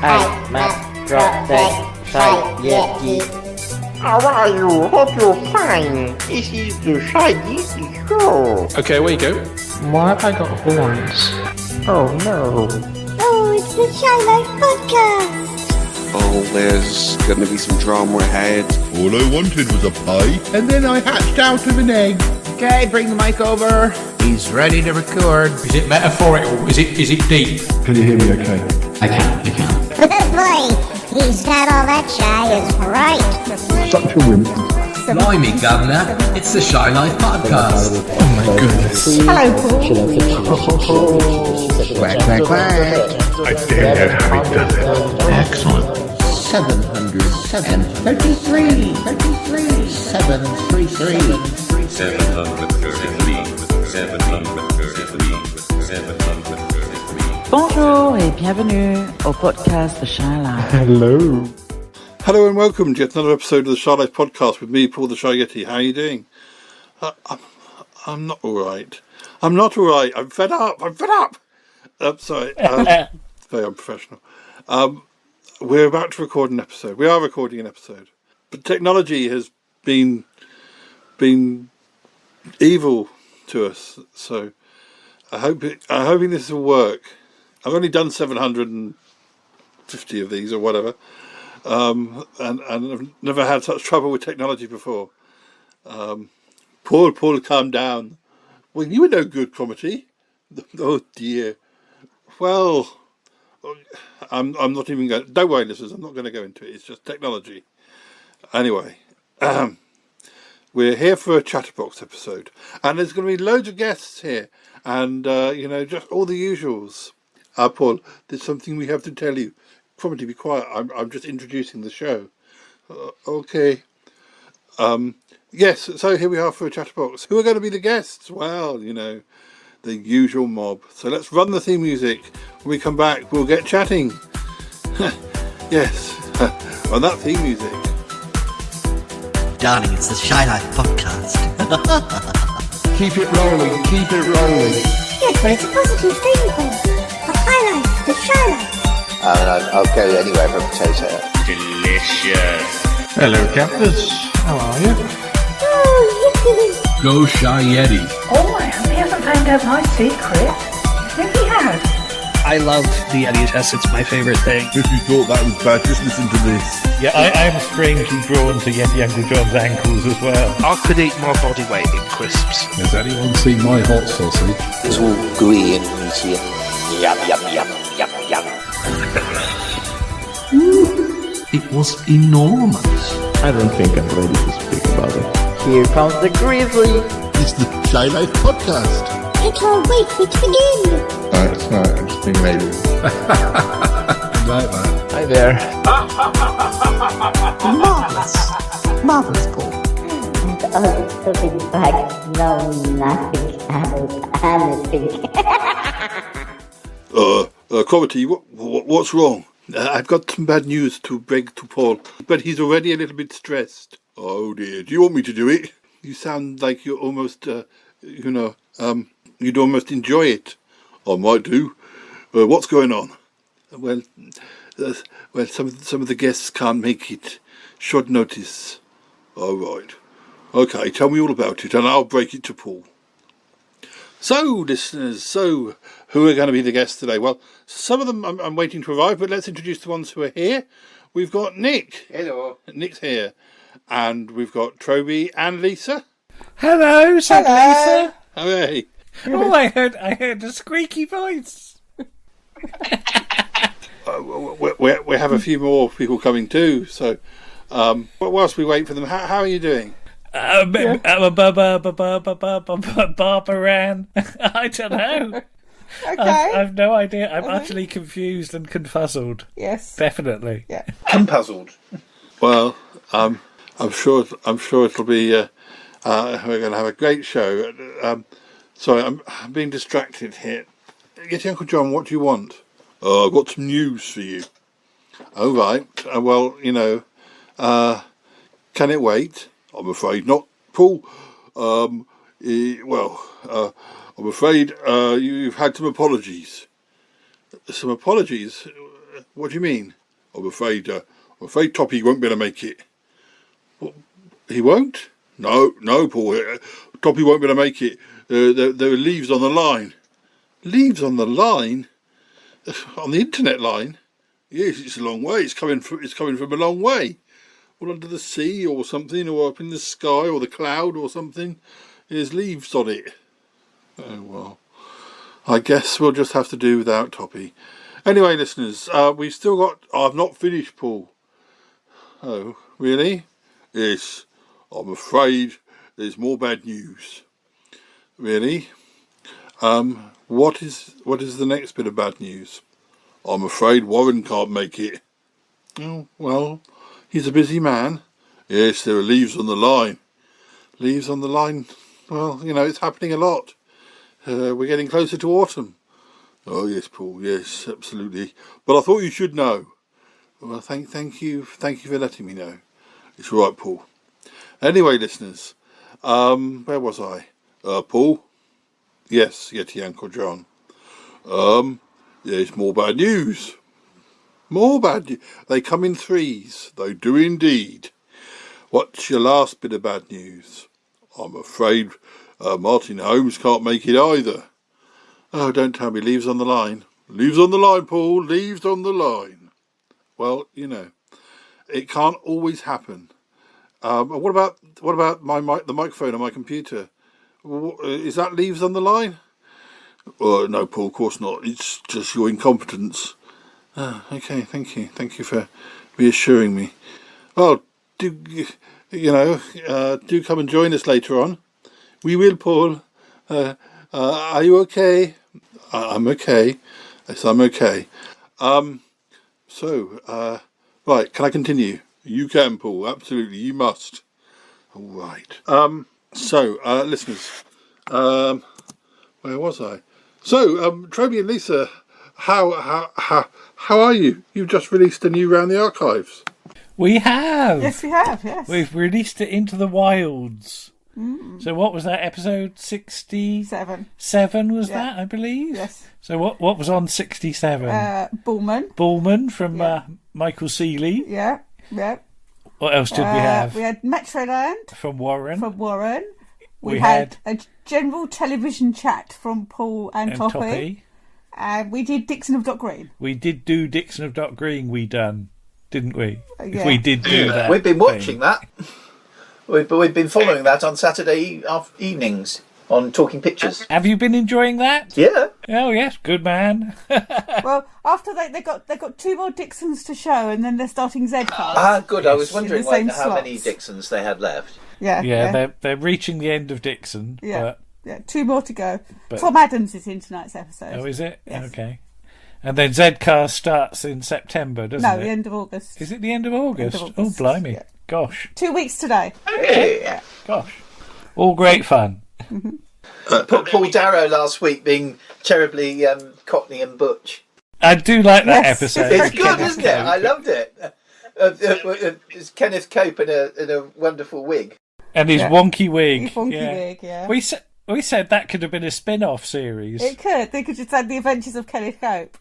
I'm Protect Society. How are you? Hope you're fine. This is the Shy Yeti Show. Okay, away you go. Why have I got horns? Oh no. Oh, it's the Shy Life Podcast. Oh, there's gonna be some drama ahead. All I wanted was a pie, and then I hatched out of an egg. Okay, bring the mic over. He's ready to record. Is it metaphorical? Is it deep? Can you hear me okay? I can. Boy, he's got all that shy is right. Such a wimp. Blimey, Governor, it's the Shy Life Podcast. Oh my goodness. Hello, Paul. Quack, quack, quack. I dare know how he does it. Excellent. 733. 733. Bonjour et bienvenue au podcast The Shy Life. Hello. Hello and welcome to yet another episode of the Shy Life Podcast with me, Paul the Shy Yeti. How are you doing? I'm not all right. I'm not all right. I'm fed up. Sorry. Very unprofessional. We're about to record an episode. We are recording an episode. But technology has been evil to us. So I'm hoping this will work. I've only done 750 of these or whatever. And I've never had such trouble with technology before. Paul, calm down. Well, you were no good, Cromitty. Oh dear. Well, I'm not even going. Don't worry, listeners. I'm not going to go into it. It's just technology. Anyway, we're here for a Chatterbox episode, and there's going to be loads of guests here, and just all the usuals. Paul, there's something we have to tell you. Probably be quiet. I'm just introducing the show. Okay. Yes. So here we are for a Chatterbox. Who are going to be the guests? Well, the usual mob. So let's run the theme music. When we come back, we'll get chatting. Yes. On that theme music. Darling, it's the Shy Life Podcast. Keep it rolling. Yes, but it's a positive thing, Paul. The High Life, the Shy Life. I'll go anywhere for a potato. Delicious. Hello, captors. How are you? Oh, yippee. Go Shy Yeti. Oh, he hasn't found out my secret. I think he has. I love the LHS, it's my favourite thing. If you thought that was bad, just listen to this. Yeah, I'm strangely drawn to Yeti Uncle John's ankles as well. I could eat my body weight in crisps. Has anyone seen my hot sausage? It's all gooey and meaty. Yum. It was enormous. I don't think I'm ready to speak about it. Here comes the grizzly. It's the Shy Life Podcast. I can't wait for it to begin. It's not. I'm just being lazy. Like that. Hi there. Marvelous, Paul. The big bag. No, nothing about anything. Cromitty, what's wrong? I've got some bad news to break to Paul, but he's already a little bit stressed. Oh dear, do you want me to do it? You sound like you're almost, you'd almost enjoy it. I might do. What's going on? Well, some of the guests can't make it. Short notice. All right. Okay, tell me all about it, and I'll break it to Paul. So, listeners, who are going to be the guests today? Well, some of them I'm waiting to arrive, but let's introduce the ones who are here. We've got Nick. Hello. Nick's here. And we've got Troby and Lisa. Hello, Lisa. Hooray. Oh, I heard a squeaky voice. We have a few more people coming too, so whilst we wait for them, how are you doing? I'm a Barbaran. I don't know. Okay. I've no idea. I'm utterly confused and confuzzled. Yes. Definitely. Yeah. I'm puzzled. Well, I'm sure it'll be. We're going to have a great show. Sorry, I'm being distracted here. Yeti Uncle John, what do you want? I've got some news for you. Oh right. Well, can it wait? I'm afraid not, Paul. I'm afraid you've had some apologies. Some apologies? What do you mean? I'm afraid Toppy won't be able to make it. What? He won't? No, Paul. Toppy won't be able to make it. There are leaves on the line. Leaves on the line? On the internet line? Yes, it's a long way. It's coming from a long way. Or under the sea or something, or up in the sky or the cloud or something. There's leaves on it. Oh, well. I guess we'll just have to do without Toppy. Anyway, listeners, we've still got... I've not finished, Paul. Oh, really? Yes. I'm afraid there's more bad news. Really? What is the next bit of bad news? I'm afraid Warren can't make it. Oh, well, he's a busy man. Yes, there are leaves on the line. Leaves on the line? Well, it's happening a lot. We're getting closer to autumn. Oh, yes, Paul, yes, absolutely. But I thought you should know. Well, thank you for letting me know. It's all right, Paul. Anyway, listeners, where was I? Paul? Yes, Yeti Uncle John. There's more bad news. More bad news. They come in threes. They do indeed. What's your last bit of bad news? I'm afraid Martin Holmes can't make it either. Oh, don't tell me. Leaves on the line. Leaves on the line, Paul. Leaves on the line. Well, it can't always happen. What about the microphone on my computer? Is that leaves on the line? No, Paul, of course not. It's just your incompetence. Okay, thank you. Thank you for reassuring me. Oh, do come and join us later on. We will, Paul. Are you okay? I'm okay. Yes, I'm okay. Right, can I continue? You can, Paul. Absolutely, you must. All right. Listeners, where was I? So, Toby and Lisa, how are you? You've just released a new Round the Archives. We have. Yes, we have. Yes, we've released it into the wilds. Mm. So, what was that? Episode 67. Was that? I believe. Yes. So, what was on 67? Bullman from Michael Seeley. Yeah. What else did we have? We had Metroland from Warren. We had a general television chat from Paul and Toppy. And we did Dixon of Dock Green. We did do Dixon of Dock Green, didn't we? Yeah. We did do that. We've been watching that. We've been following that on Saturday evenings on Talking Pictures. Have you been enjoying that? Yeah. Oh, yes, good man. Well, after they got two more Dixons to show, and then they're starting Z-Cast. Ah, good. Yes. I was wondering how many Dixons they had left. Yeah. They're reaching the end of Dixon. Yeah, two more to go. Tom Adams is in tonight's episode. Oh, is it? Yes. Okay. And then Z-Cast starts in September, doesn't it? No, the end of August. Is it the end of August? Oh, blimey. Yeah. Gosh. 2 weeks today. Yeah. Gosh. All great fun. Paul Darrow last week being terribly Cockney and Butch. I do like that episode. It's good, isn't it? I loved it. It's Kenneth Cope in a wonderful wig. And his wonky wig. His wonky wig, yeah. We said that could have been a spin-off series. It could. They could just add The Adventures of Kenneth Cope.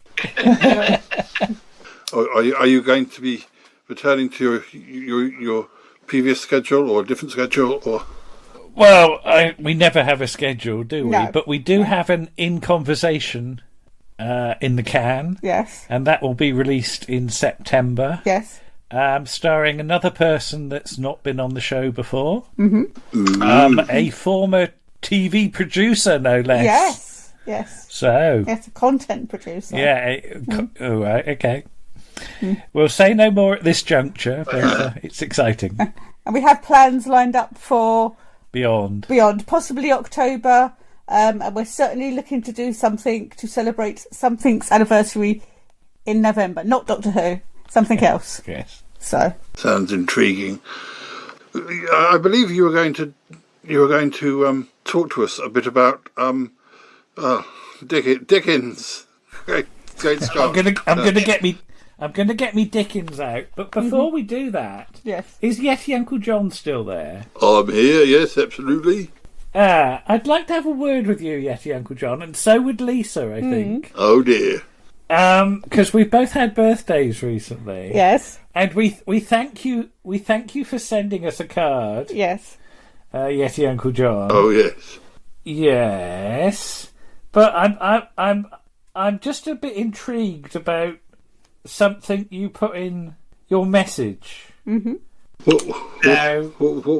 Are you going to be returning to your previous schedule or a different schedule? Or? Well, we never have a schedule, do we? No. But we do have an In Conversation in the can. Yes. And that will be released in September. Yes. Starring another person that's not been on the show before. Mm-hmm. A former TV producer, no less. Yes. So. Yes, a content producer. Yeah. All right. Okay. We'll say no more at this juncture, but it's exciting. And we have plans lined up for Beyond, possibly October. And we're certainly looking to do something to celebrate something's anniversary in November. Not Doctor Who, something else. Yes. So sounds intriguing. I believe you were going to talk to us a bit about Dickens. Great Scott. I'm gonna get me Dickens out, but before we do that, yes, is Yeti Uncle John still there? I'm here. Yes, absolutely. I'd like to have a word with you, Yeti Uncle John, and so would Lisa, I think. Oh dear. Because we've both had birthdays recently. Yes. And we thank you for sending us a card. Yes. Yeti Uncle John. Oh yes. Yes. But I'm just a bit intrigued about something you put in your message. Mm-hmm. What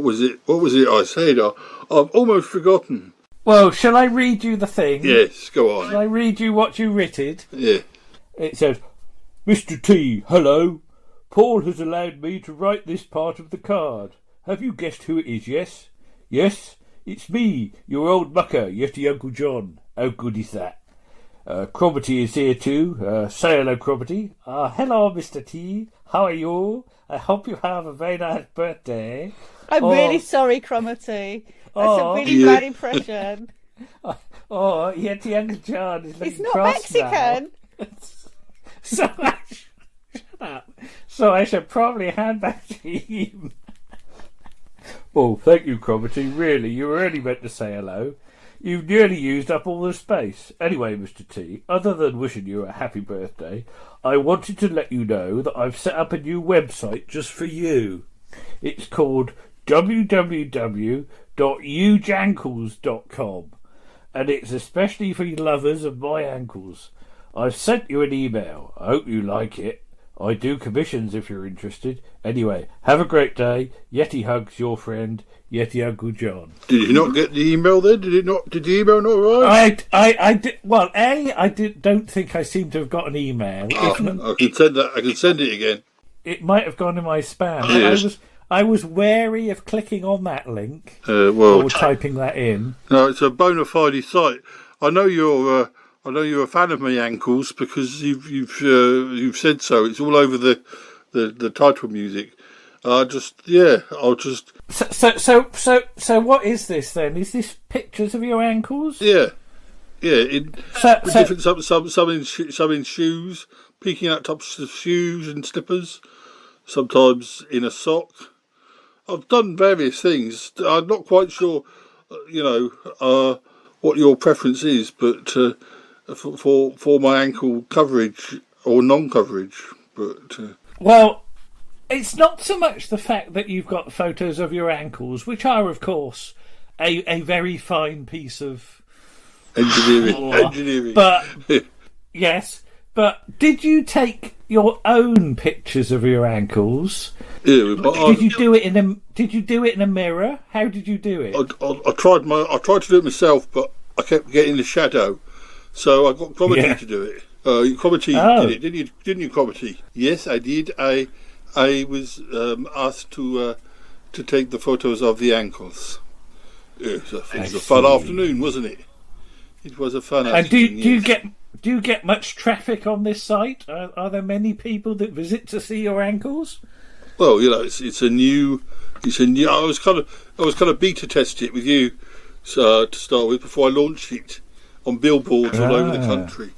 was it? What was it I said? I've almost forgotten. Well, shall I read you the thing? Yes, go on. Shall I read you what you writted? Yeah. It says, Mr. T, hello. Paul has allowed me to write this part of the card. Have you guessed who it is, yes? Yes, it's me, your old mucker, Yeti Uncle John. How good is that? Cromitty is here too. Say hello, Cromitty. Hello, Mr. T. How are you? I hope you have a very nice birthday. I'm really sorry, Cromitty. That's a really bad impression. Yeti Uncle John is looking He's not cross Mexican. Shut up. So I should probably hand back to him. Oh, thank you, Cromitty. Really, you were only meant to say hello. You've nearly used up all the space. Anyway, Mr. T, other than wishing you a happy birthday, I wanted to let you know that I've set up a new website just for you. It's called www.ujankles.com, and it's especially for lovers of my ankles. I've sent you an email. I hope you like it. I do commissions if you're interested. Anyway, have a great day. Yeti hugs, your friend, Yeti Uncle John. Did you not get the email then? Did the email not arrive? I did. Well, don't think I seem to have got an email. I can send that. I can send it again. It might have gone in my spam. Yes. I was wary of clicking on that link or typing that in. No, it's a bona fide site. I know you're a fan of my ankles because you've said so. It's all over the title music. I'll just. So what is this then? Is this pictures of your ankles? Yeah. Different some in shoes, peeking out tops of shoes and slippers. Sometimes in a sock. I've done various things. I'm not quite sure, what your preference is, but for my ankle coverage or non-coverage, but. Well, it's not so much the fact that you've got photos of your ankles, which are, of course, a very fine piece of engineering. But yes, but did you take your own pictures of your ankles? Yeah, but did you do it in a mirror? How did you do it? I tried to do it myself, but I kept getting the shadow, so I got Cromitty to do it. Cromitty did it, didn't you, Cromitty? Yes, I did. I was asked to take the photos of the ankles. It was a fun afternoon, wasn't it? It was a fun afternoon. And do you get much traffic on this site? Are there many people that visit to see your ankles? Well, it's a new. I was kind of beta testing it with you to start with before I launched it on billboards all over the country.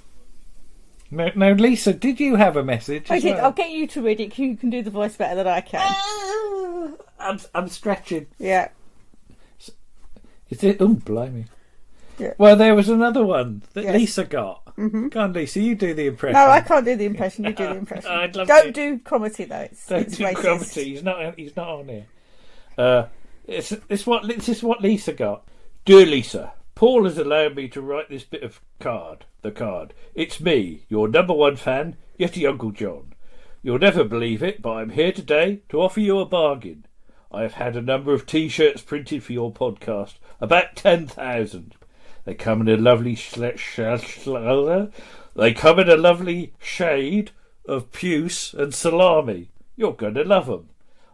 Now, Lisa, did you have a message? I did. Well? I'll get you to read it. You can do the voice better than I can. I'm stretching. Yeah. Is it? Oh, blimey. Yeah. Well, there was another one that Lisa got. Mm-hmm. Go on, Lisa, you do the impression. No, I can't do the impression. You do the impression. Don't do Cromitty though. Don't do Cromitty. He's not on here. This is what Lisa got. Dear Lisa, Paul has allowed me to write this bit of the card. It's me, your number one fan, Yeti Uncle John. You'll never believe it, but I'm here today to offer you a bargain. I have had a number of T-shirts printed for your podcast, about 10,000. They come in a lovely shade of puce and salami. You're going to love them.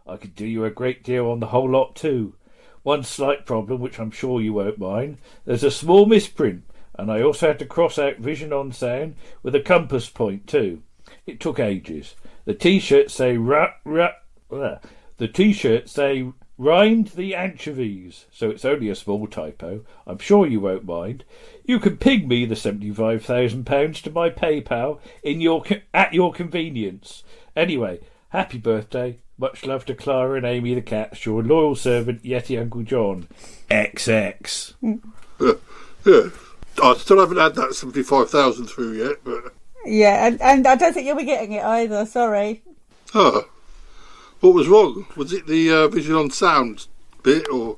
I could do you a great deal on the whole lot too. One slight problem, which I'm sure you won't mind. There's a small misprint, and I also had to cross out vision on sound with a compass point too. It took ages. The T-shirts say rind the anchovies, so it's only a small typo. I'm sure you won't mind. You can ping me the £75,000 to my PayPal at your convenience. Anyway, happy birthday. Much love to Clara and Amy the cats. Your loyal servant, Yeti Uncle John. XX. Yeah. I still haven't had that 75,000 through yet, but. Yeah, and I don't think you'll be getting it either. Sorry. Oh, what was wrong? Was it the visual on sound bit, or?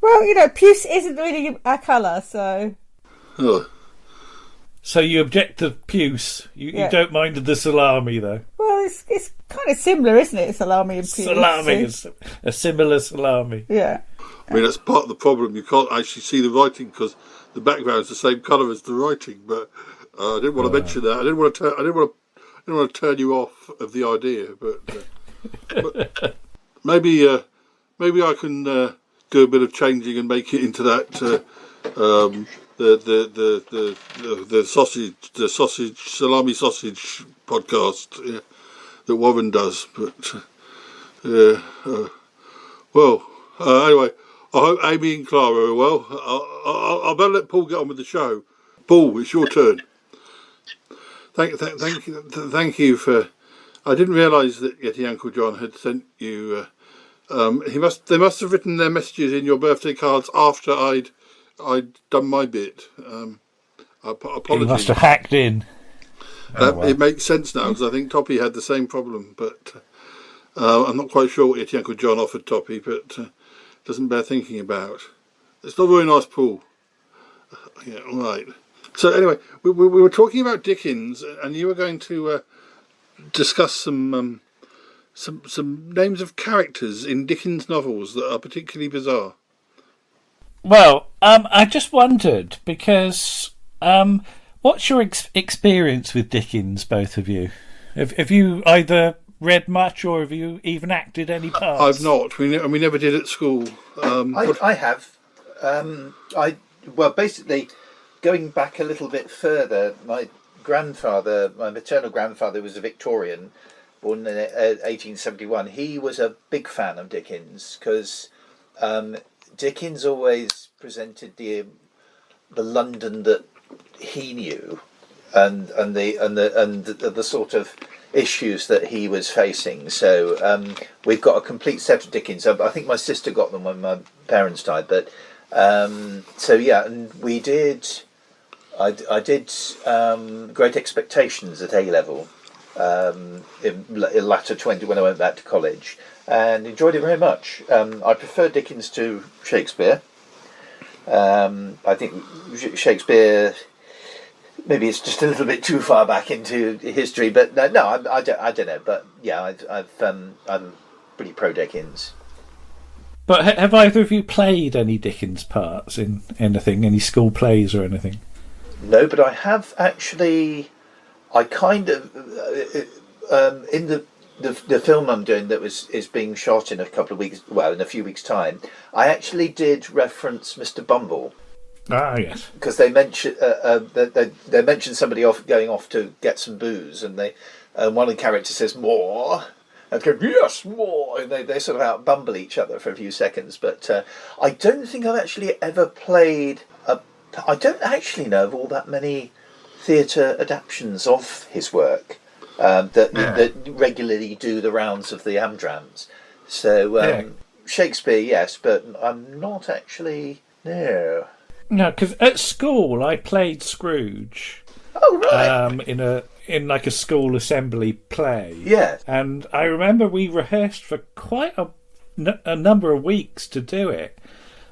Well, puce isn't really a colour, so. Oh. So you object to puce. You don't mind the salami, though. Well, it's kind of similar, isn't it? Salami and puce. Salami is a similar salami. Yeah. I mean, that's part of the problem. You can't actually see the writing because the background's the same colour as the writing. But I didn't want to mention that. I didn't want to turn you off of the idea. But maybe I can do a bit of changing and make it into that the salami sausage podcast that Warren does. But anyway. I hope Amy and Clara are well. I'll better let Paul get on with the show. Paul, it's your turn. Thank you for. I didn't realise that Yeti Uncle John had sent you. They must have written their messages in your birthday cards after I'd done my bit. Apologies. He must have hacked in. It makes sense now because I think Toppy had the same problem, but I'm not quite sure what Yeti Uncle John offered Toppy, but. Doesn't bear thinking about. It's not very nice, Paul. Yeah, all right. So anyway, we were talking about Dickens, and you were going to discuss some names of characters in Dickens novels that are particularly bizarre. Well, I just wondered because what's your experience with Dickens, both of you? Have you either read much, or have you even acted any parts? I've not. We never did at school. I have. Basically, going back a little bit further, my maternal grandfather, was a Victorian, born in 1871. He was a big fan of Dickens because Dickens always presented the London that he knew, and the sort of issues that he was facing. So we've got a complete set of Dickens. I think my sister got them when my parents died, but and we did. I did Great Expectations at A level in latter 20 when I went back to college, and enjoyed it very much. I prefer Dickens to Shakespeare. I think Shakespeare. Maybe it's just a little bit too far back into history, but I don't know. But yeah, I'm pretty pro Dickens. But have either of you played any Dickens parts in anything, any school plays or anything? No, but I have actually. I kind of in the film I'm doing that is being shot in a couple of weeks. Well, in a few weeks' time, I actually did reference Mr. Bumble. Ah, yes. Because they mentioned they mentioned somebody going off to get some booze, and one of the characters says more, and go yes more, and they sort of out bumble each other for a few seconds. But I don't think I've actually ever played. I don't actually know of all that many theatre adaptations of his work that regularly do the rounds of the Amdrams. So Shakespeare, yes, but I'm not actually no. No, because at school I played Scrooge. Oh right. In like a school assembly play. Yeah. And I remember we rehearsed for quite a number of weeks to do it.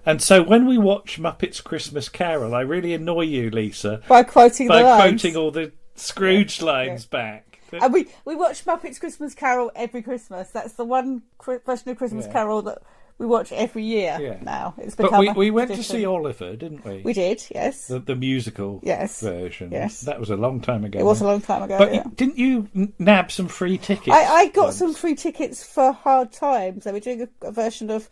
And so when we watch Muppets Christmas Carol, I really annoy you, Lisa, by quoting all the Scrooge lines back. And we watch Muppets Christmas Carol every Christmas. That's the one version of Christmas Carol that we watch every year now. It's become but we went to see Oliver, didn't we? We did, yes. The musical version. Yes. That was a long time ago. It was a long time ago, But didn't you nab some free tickets? I got some free tickets for Hard Times. They were doing a version of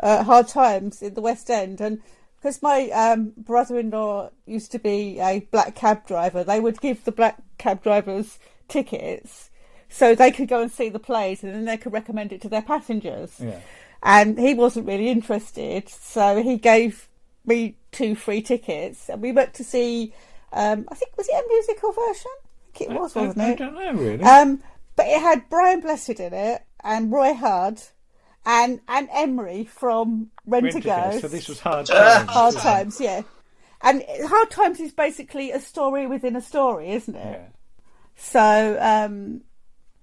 Hard Times in the West End. And because my brother-in-law used to be a black cab driver, they would give the black cab drivers tickets so they could go and see the plays, and then they could recommend it to their passengers. Yeah. And he wasn't really interested, so he gave me 2 free tickets, and we went to see. I think was it a musical version? I think it was, wasn't it? I don't know really. But it had Brian Blessed in it, and Roy Hudd, and Emery from Rent-A-Go. So this was Hard Times. Hard Times, yeah. And Hard Times is basically a story within a story, isn't it? Yeah. So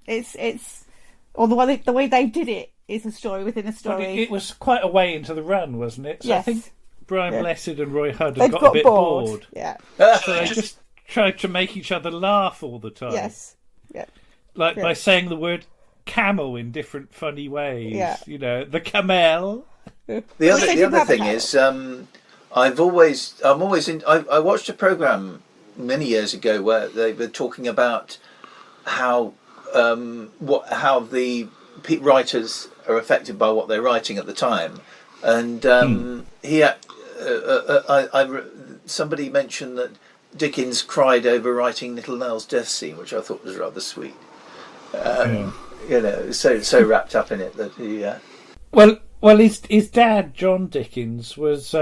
it's or the way they did it is a story within a But story. it was quite a way into the run, wasn't it? So Yes. I think Brian Yeah. Blessed and Roy Hudd They'd got a bit bored. bored. Yeah. So they just tried to make each other laugh all the time. Yes. Yeah. Like Yeah. by saying the word camel in different funny ways. Yeah. You know, the camel. The other thing is, I'm always I watched a program many years ago where they were talking about how the writers are affected by what they're writing at the time, and somebody mentioned that Dickens cried over writing Little Nell's death scene, which I thought was rather sweet. You know, so wrapped up in it that he. Well, his dad, John Dickens, was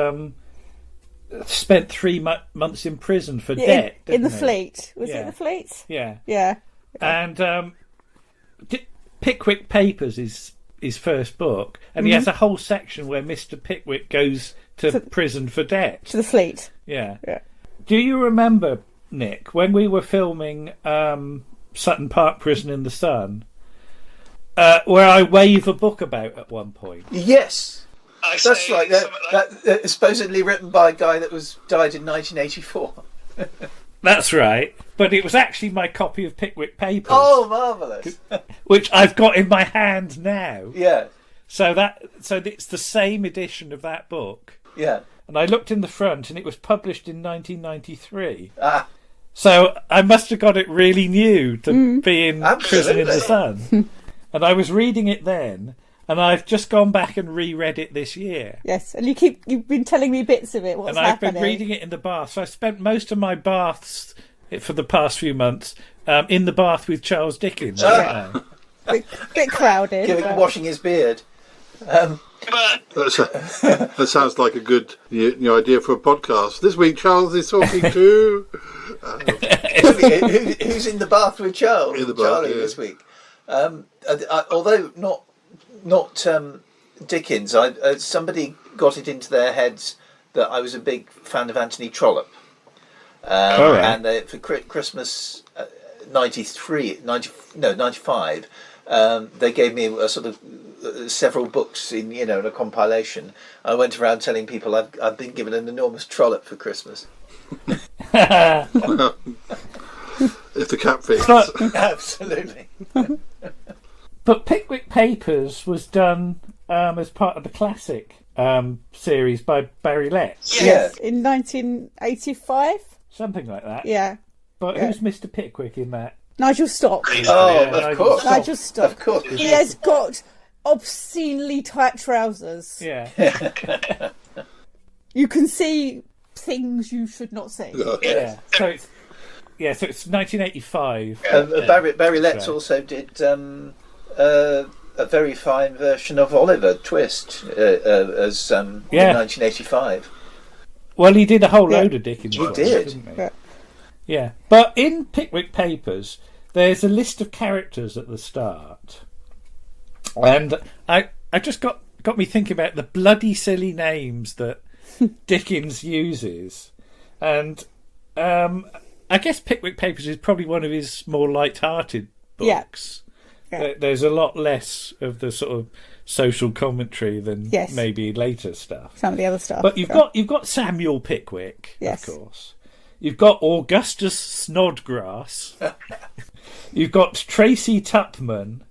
spent 3 months in prison for debt. In the didn't he? Fleet. Was it in the Fleet? Yeah. Yeah. And Pickwick Papers is his first book, and he has a whole section where Mr. Pickwick goes to prison for debt. To the Fleet. Yeah. Yeah. Do you remember, Nick, when we were filming Sutton Park Prison in the Sun, where I wave a book about at one point? Yes, that's right. That supposedly written by a guy that died in 1984. That's right. But it was actually my copy of Pickwick Papers. Oh, marvellous! Which I've got in my hand now. Yeah. So it's the same edition of that book. Yeah. And I looked in the front, and it was published in 1993. Ah. So I must have got it really new to be in Prison in the Sun. And I was reading it then, and I've just gone back and reread it this year. Yes, and you've been telling me bits of it. What's and I've happening? been reading it in the bath. So I spent most of my baths for the past few months in the bath with Charles Dickens. Bit crowded. Washing his beard. That sounds like a good idea for a podcast. This week, Charles is talking to... who's in the bath with Charles? In the bath, Charlie yeah. this week. Although not Dickens, somebody got it into their heads that I was a big fan of Anthony Trollope. And for Christmas 95, they gave me a sort of several books in a compilation. I went around telling people I've been given an enormous Trollope for Christmas. If the cap fits. Absolutely. But Pickwick Papers was done as part of the classic series by Barry Letts. Yes, in 1985. Something like that. Yeah. But who's Mr. Pickwick in that? Nigel Stock. Of course. Nigel Stock. Of course. He has got obscenely tight trousers. Yeah. You can see things you should not see. Yeah. So it's 1985. Barry Letts also did a very fine version of Oliver Twist as in 1985. Well, he did a whole load of Dickens. He did. Didn't he? Yeah. But in Pickwick Papers, there's a list of characters at the start. And I just got me thinking about the bloody silly names that Dickens uses. And I guess Pickwick Papers is probably one of his more light-hearted books. Yeah. There's a lot less of the sort of social commentary than maybe later stuff. Some of the other stuff. But you've got Samuel Pickwick, yes, of course. You've got Augustus Snodgrass. You've got Tracy Tupman,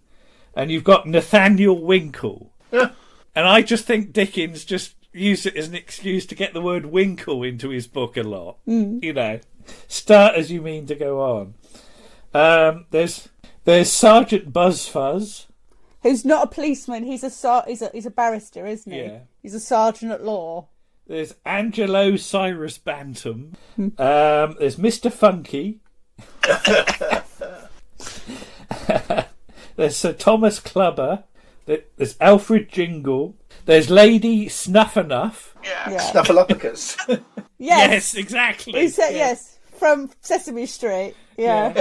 and you've got Nathaniel Winkle. And I just think Dickens just used it as an excuse to get the word Winkle into his book a lot. You know, start as you mean to go on. There's Sergeant Buzzfuzz, who's not a policeman. He's a barrister, isn't he? Yeah. He's a sergeant at law. There's Angelo Cyrus Bantam. There's Mr. Funky. There's Sir Thomas Clubber. There's Alfred Jingle. There's Lady Snuffernuff. Yeah. Snuffleupagus. Yes, exactly. He said yes from Sesame Street. Yeah.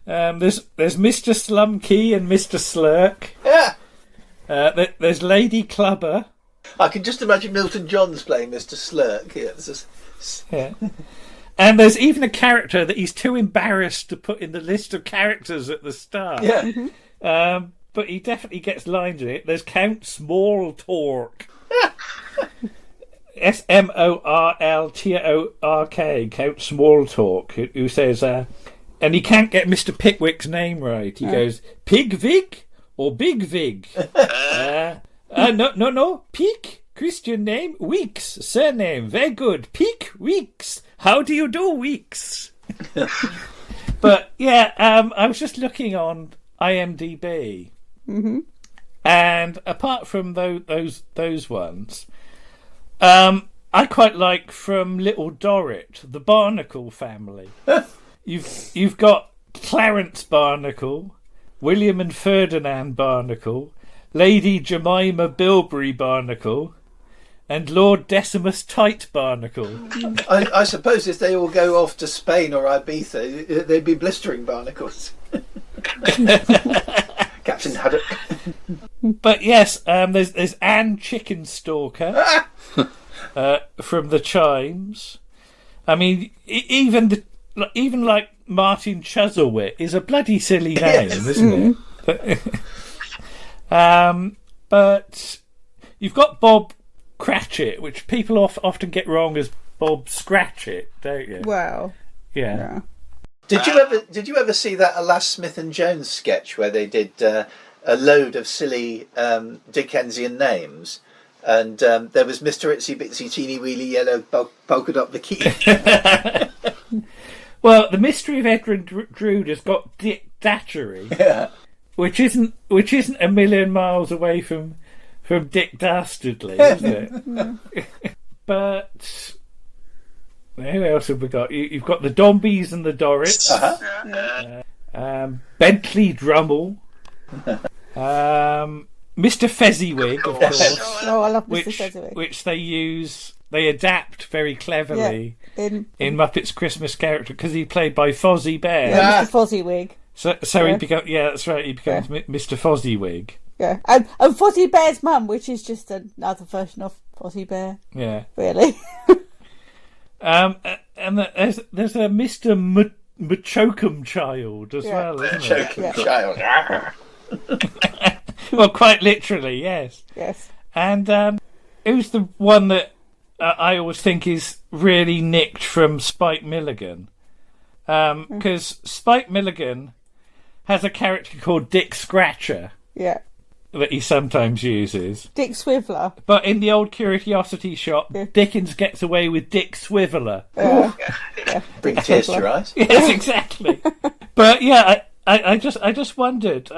There's Mr. Slumkey and Mr. Slurk. Yeah. There's Lady Clubber. I can just imagine Milton Johns playing Mr. Slurk. And there's even a character that he's too embarrassed to put in the list of characters at the start. Yeah. But he definitely gets lines in it. There's Count Smalltalk. Smorltork, Count Smalltalk, who says, and he can't get Mr. Pickwick's name right. He goes, Pig Vig or Big Vig? No. Peak, Christian name, Weeks, surname, very good. Peak Weeks. How do you do, Weeks? But yeah, I was just looking on IMDb, and apart from those ones, I quite like from Little Dorrit, the Barnacle family. You've got Clarence Barnacle, William and Ferdinand Barnacle, Lady Jemima Bilberry Barnacle, and Lord Decimus Tight Barnacle. I suppose if they all go off to Spain or Ibiza, they'd be blistering barnacles. Captain Haddock. But yes, there's Anne Chickenstalker from the Chimes. I mean, even like Martin Chuzzlewit is a bloody silly name, isn't it? But you've got Bob Cratchit, which people often get wrong as Bob Scratchit, don't you? Well, yeah. Did you ever see that Alas Smith and Jones sketch where they did a load of silly Dickensian names, and there was Mr. Itsy Bitsy Teeny Weeny Yellow Polka Dot Bikini? Well, the Mystery of Edwin Drood has got Dick Datchery, which isn't a million miles away from Dick Dastardly, is it? But who else have we got? You've got the Dombies and the Dorrits, Bentley Drummle, Mr. Fezziwig, of course. Oh, I love Mr. Fezziwig. Which they adapt very cleverly in Muppets Christmas character, because he played by Fozzie Bear. Yeah, Mr. Fozziewig. So he becomes that's right. He becomes Mr. Fozziewig. Yeah, and Fozzie Bear's mum, which is just another version of Fozzie Bear. Yeah, really. And there's a Mr. Machokum Child as well, isn't there? Machokum Child. Well, quite literally, yes. Yes. And who's the one that I always think is really nicked from Spike Milligan? Because Spike Milligan has a character called Dick Scratcher. Yeah. That he sometimes uses. Dick Swiveller. But in the old Curiosity Shop, Dickens gets away with Dick Swiveller. Bring tears to your eyes. Yes, exactly. But yeah, I just wondered,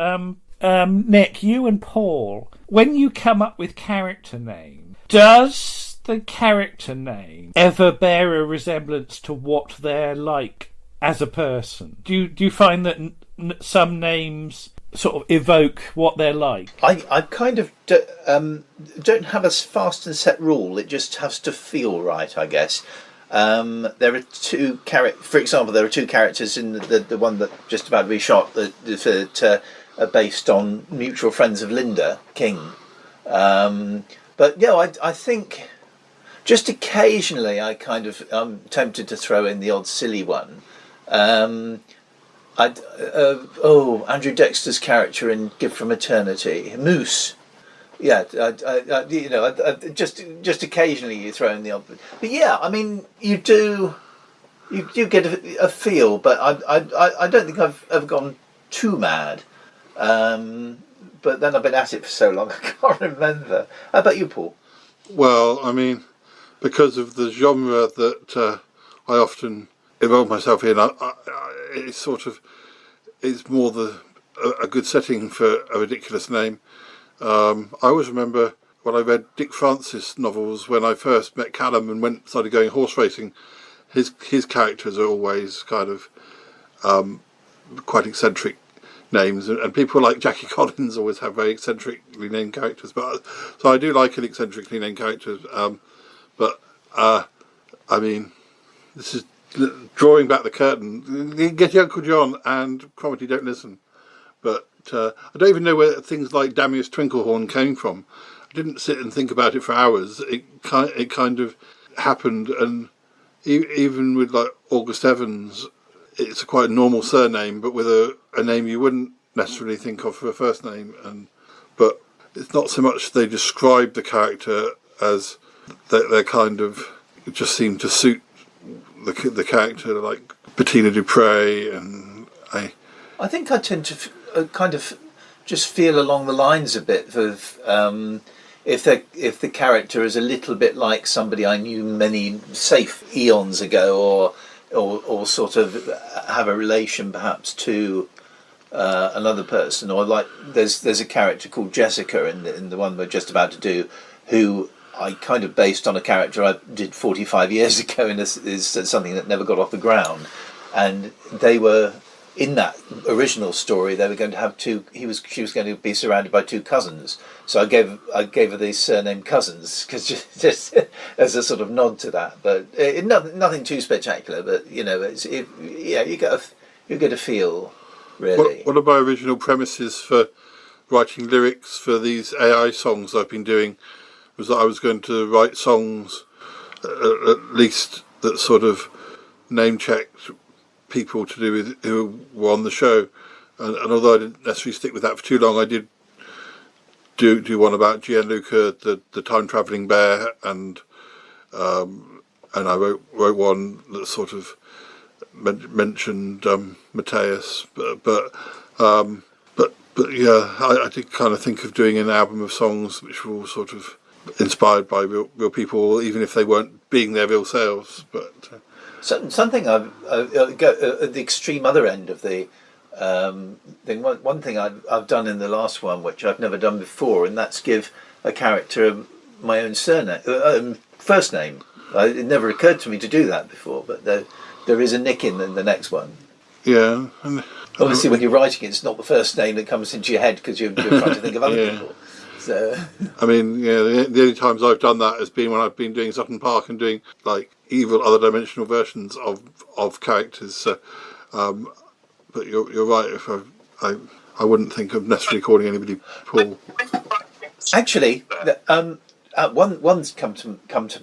Nick, you and Paul, when you come up with character names, does the character name ever bear a resemblance to what they're like as a person? Do you find that some names sort of evoke what they're like? I kind of don't have a fast and set rule. It just has to feel right, I guess. There are two for example, there are two characters in the one that just about reshot that are based on mutual friends of Linda King. But yeah, I think just occasionally I'm tempted to throw in the odd silly one. Andrew Dexter's character in Gift from Eternity, Moose. Yeah, just occasionally you throw in the odd. But yeah, I mean, you do get a feel, but I don't think I've ever gone too mad. But then I've been at it for so long, I can't remember. How about you, Paul? Well, I mean, because of the genre that I often involve myself in, it's more a good setting for a ridiculous name. I always remember when I read Dick Francis novels when I first met Callum and started going horse racing. His characters are always kind of quite eccentric names, and people like Jackie Collins always have very eccentrically named characters. But so I do like an eccentrically named character. But I mean, this is drawing back the curtain. Get Uncle John and Comedy Don't Listen. But I don't even know where things like Damius Twinklehorn came from. I didn't sit and think about it for hours. It kind of happened, and even with like August Evans, it's a quite normal surname, but with a name you wouldn't necessarily think of for a first name. But it's not so much they describe the character as they're kind of, it just seem to suit the character, like Bettina Dupre, and I think I tend to kind of just feel along the lines a bit of if the character is a little bit like somebody I knew many safe eons ago, or sort of have a relation perhaps to another person, or like there's a character called Jessica in the one we're just about to do, who I kind of based on a character I did 45 years ago, and is something that never got off the ground. And they were in that original story. They were going to have she was going to be surrounded by two cousins. So I gave her the surname Cousins, because just as a sort of nod to that. But nothing too spectacular. But you get a feel really. One of my original premises for writing lyrics for these AI songs I've been doing was that I was going to write songs at least that sort of name checked people to do with who were on the show, and although I didn't necessarily stick with that for too long, I did do one about Gianluca, the time travelling bear, and I wrote one that sort of mentioned Matthias, but yeah, I did kind of think of doing an album of songs which were all sort of inspired by real people, even if they weren't being their real selves. But something I've go at the extreme other end of the thing. One thing I've done in the last one, which I've never done before, and that's give a character my own surname, first name. It never occurred to me to do that before, but there is a Nick in the next one. Yeah. Obviously, when you're writing it, it's not the first name that comes into your head because you're trying to think of other people. So, I mean, yeah, the only times I've done that has been when I've been doing Sutton Park and doing like evil other dimensional versions of characters. So, but you're right. If I wouldn't think of necessarily calling anybody Paul. Actually, one's come to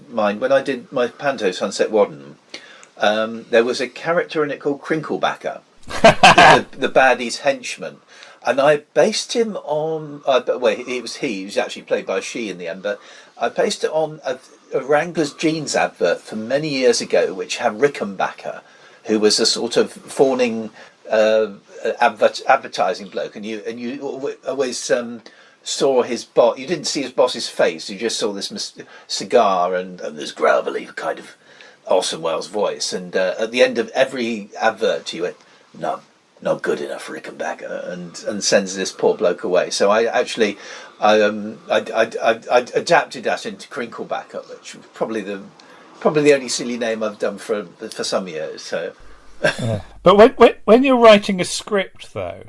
mind when I did my Panto Sunset Wadden. There was a character in it called Crinklebacker, the baddie's henchman. And I based him on... he was actually played by a she in the end, but I based it on a Wrangler's jeans advert from many years ago, which had Rickenbacker, who was a sort of fawning advertising bloke, and you always saw his boss. You didn't see his boss's face; you just saw this cigar and this gravelly kind of Orson Welles voice. And at the end of every advert, he went, "No, not good enough, Rickenbacker," and sends this poor bloke away. So I adapted that into Crinklebacker, which was probably the only silly name I've done for some years. So, yeah. But when you're writing a script, though,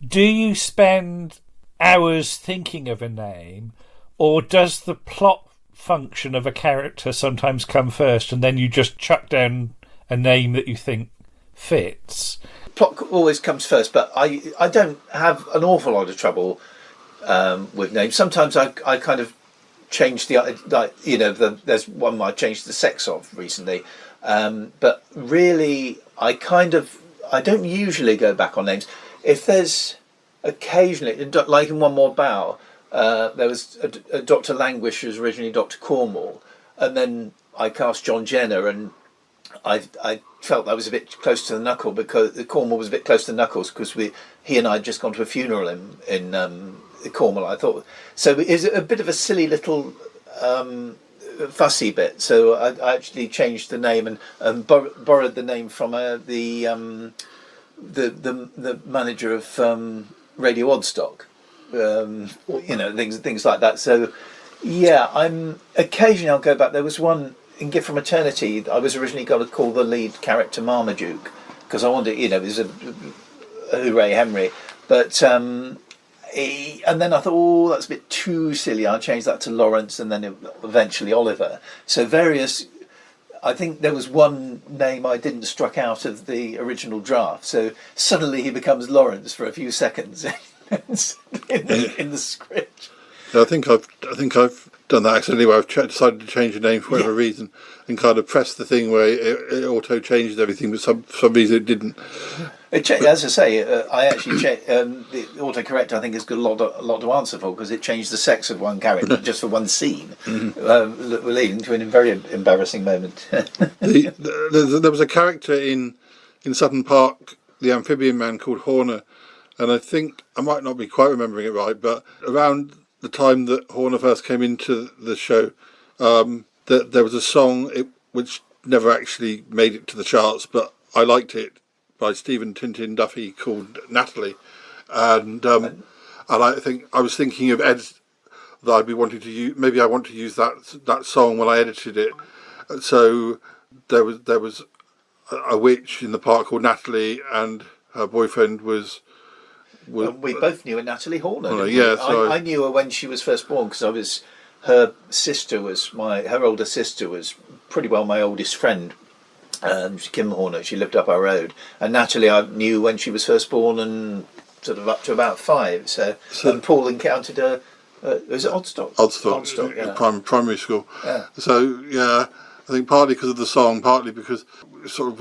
do you spend hours thinking of a name, or does the plot function of a character sometimes come first, and then you just chuck down a name that you think fits? Plot always comes first, but I don't have an awful lot of trouble with names. Sometimes I kind of change there's one I changed the sex of recently, but really I don't usually go back on names. If there's occasionally, like in One More Bow, there was a Dr. Languish, who was originally Dr. Cornwall, and then I cast John Jenner, and I felt that was a bit close to the knuckle, because Cornwall was a bit close to the knuckles, because he and I had just gone to a funeral in Cornwall, I thought. So it's a bit of a silly little fussy bit. So I actually changed the name and borrowed the name from the manager of Radio Oddstock. Things like that. So yeah, occasionally I'll go back. There was one in Gift from Eternity. I was originally going to call the lead character Marmaduke, because I wanted, it was a hooray Henry, but and then I thought, that's a bit too silly. I'll change that to Lawrence, and then eventually Oliver. So I think there was one name I didn't struck out of the original draft. So suddenly he becomes Lawrence for a few seconds in the script. I think I've done that accidentally where I've decided to change the name for whatever reason and kind of pressed the thing where it auto changed everything, but for some reason it didn't. As I say, I actually checked the autocorrect. I think has got a lot to answer for, because it changed the sex of one character just for one scene, leading to a very embarrassing moment. There was a character in Sutton Park, the amphibian man, called Horner, and I think I might not be quite remembering it right, but around the time that Horner first came into the show, that there was a song which never actually made it to the charts, but I liked it, by Stephen Tintin Duffy, called Natalie, and I think I was thinking of Ed, that I'd be wanting to use. Maybe I want to use that song when I edited it. So there was a witch in the park called Natalie, and her boyfriend was. We both knew a Natalie Horner. Yeah, so I knew her when she was first born, because her older sister was pretty well my oldest friend. Kim Horner, she lived up our road, and Natalie I knew when she was first born and sort of up to about 5. So and Paul encountered her. Was it Odstock? Odstock, yeah. Primary school. Yeah. So I think partly because of the song, partly because it sort of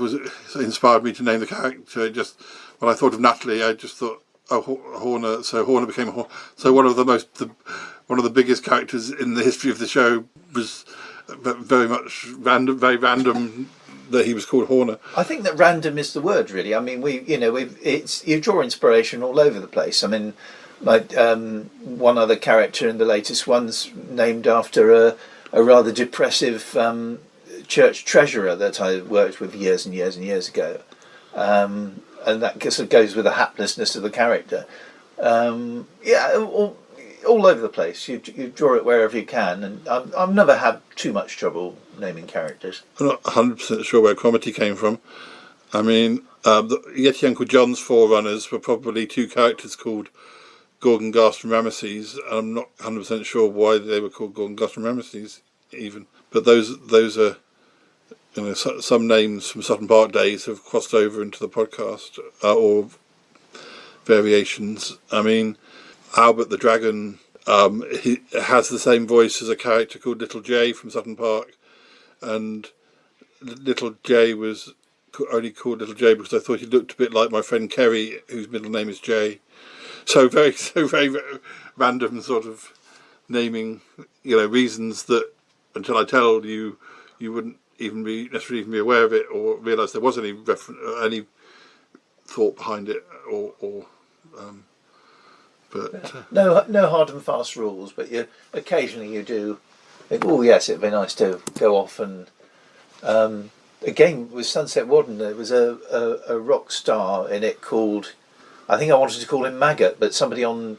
inspired me to name the character. Just when I thought of Natalie, I just thought, Horner. So Horner became one of the biggest characters in the history of the show was very much random, very random. That he was called Horner. I think that random is the word, really. I mean, you draw inspiration all over the place. I mean, like one other character in the latest one's named after a rather depressive church treasurer that I worked with years and years and years ago, and that sort of goes with the haplessness of the character. All over the place. You draw it wherever you can, and I've never had too much trouble naming characters. I'm not 100% sure where comedy came from. I mean, the Yeti Uncle John's forerunners were probably 2 characters called Gorgon, Ghast and Ramesses. I'm not 100% sure why they were called Gorgon, Ghast and Ramesses even. But those are, some names from Sutton Park days have crossed over into the podcast, or variations. I mean, Albert the Dragon, he has the same voice as a character called Little J from Sutton Park, and Little J was only called Little J because I thought he looked a bit like my friend Kerry, whose middle name is J. So very random sort of naming, reasons that until I tell you, you wouldn't even be necessarily be aware of it or realise there was any any thought behind it, but no hard and fast rules, but occasionally you do think, oh yes, it'd be nice to go off and again with Sunset Warden there was a rock star in it called, I think I wanted to call him Maggot, but somebody on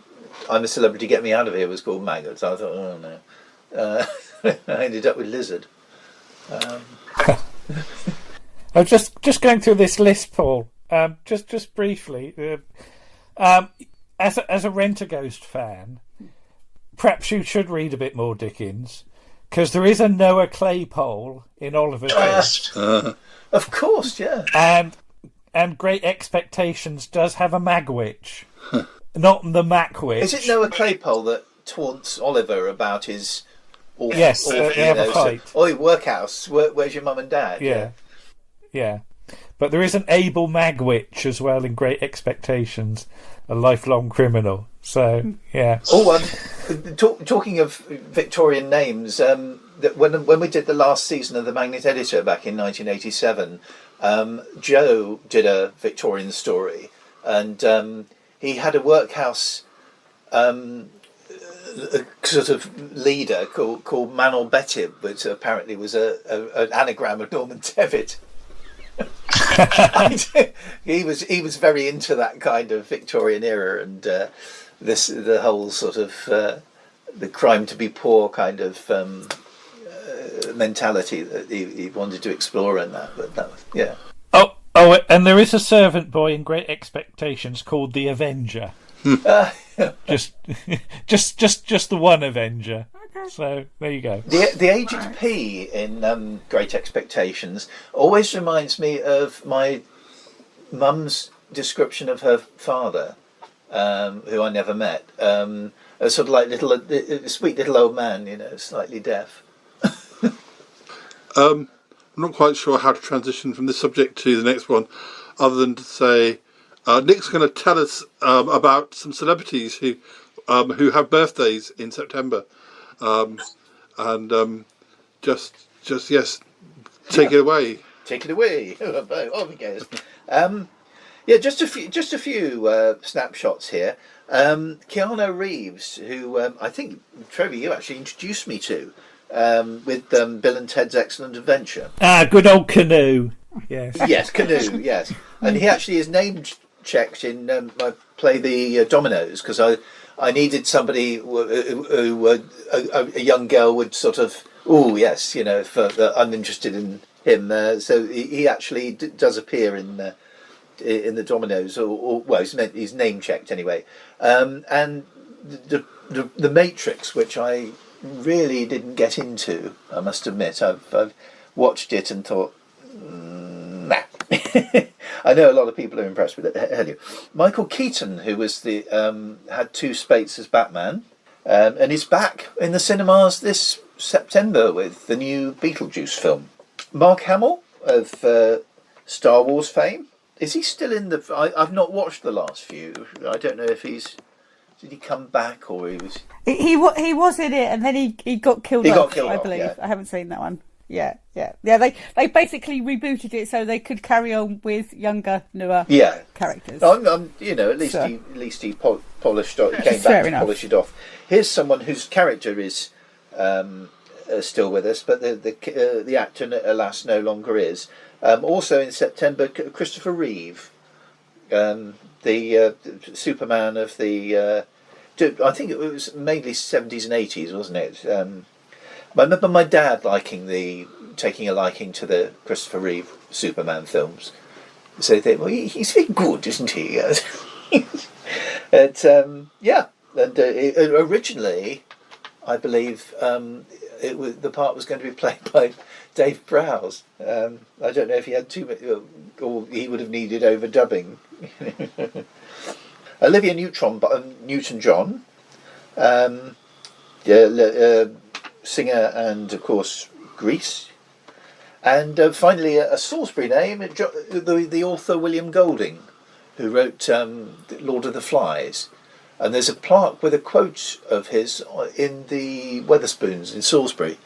I'm a Celebrity Get Me Out of Here was called Maggot, so I thought, oh no. I ended up with Lizard. I'm just going through this list, Paul. Just briefly, as a Rent-A-Ghost fan, perhaps you should read a bit more Dickens, because there is a Noah Claypole in Oliver Twist. Of course, yeah. And Great Expectations does have a Magwitch, not the Macwitch. Is it Noah Claypole that taunts Oliver about his? Yes, they have a fight. Oi, workhouse, where's your mum and dad? Yeah. But there is an Abel Magwitch as well in Great Expectations, a lifelong criminal. So, yeah. Talking of Victorian names, that when we did the last season of The Magnet Editor back in 1987, Joe did a Victorian story, and he had a workhouse a sort of leader called Manor Betib, which apparently was an anagram of Norman Tevitt. He was very into that kind of Victorian era, and the whole sort of the crime to be poor kind of mentality that he wanted to explore in that. But that was, yeah. Oh, and there is a servant boy in Great Expectations called the Avenger. just the one Avenger. Okay. So there you go. The Aged P in Great Expectations always reminds me of my mum's description of her father, who I never met. And a sort of like a sweet little old man, you know, slightly deaf. I'm not quite sure how to transition from this subject to the next one, other than to say Nick's going to tell us about some celebrities who have birthdays in September, and just yes, take it away. Take it away. Oh, we go. Yeah, just a few snapshots here. Keanu Reeves, who I think, Trevor, you actually introduced me to, with Bill and Ted's Excellent Adventure. Ah, good old Canoe. Yes. Yes, Canoe. Yes, and he actually is name checked in. I play the dominoes because I needed somebody who a young girl would sort of. Oh yes, you know, I'm interested in him. So he actually does appear in the dominoes, or well, he's name checked anyway. And the Matrix, which I really didn't get into, I must admit. I've watched it and thought, nah. I know a lot of people are impressed with it. Michael Keaton, who was had 2 Spates as Batman, and he's back in the cinemas this September with the new Beetlejuice film. Mark Hamill of Star Wars fame. Is he still in the... I've not watched the last few. I don't know if he's... Did he come back or he was... He was in it and then he got killed off, I believe. Yeah. I haven't seen that one. Yeah. They basically rebooted it so they could carry on with younger, newer characters. You know, at least he polished off, came back to polish it off. Here's someone whose character is still with us, but the actor, alas, no longer is. Also in September, Christopher Reeve, the Superman of the... I think it was mainly 70s and 80s, wasn't it? I remember my dad taking a liking to the Christopher Reeve Superman films. So they think, well, he's very good, isn't he? And originally, I believe the part was going to be played by Dave Prowse. I don't know if he had too much, or he would have needed overdubbing. Olivia Newton-John, singer and of course Grease, and finally a Salisbury name, the author William Golding, who wrote Lord of the Flies. And there's a plaque with a quote of his in the Wetherspoons in Salisbury,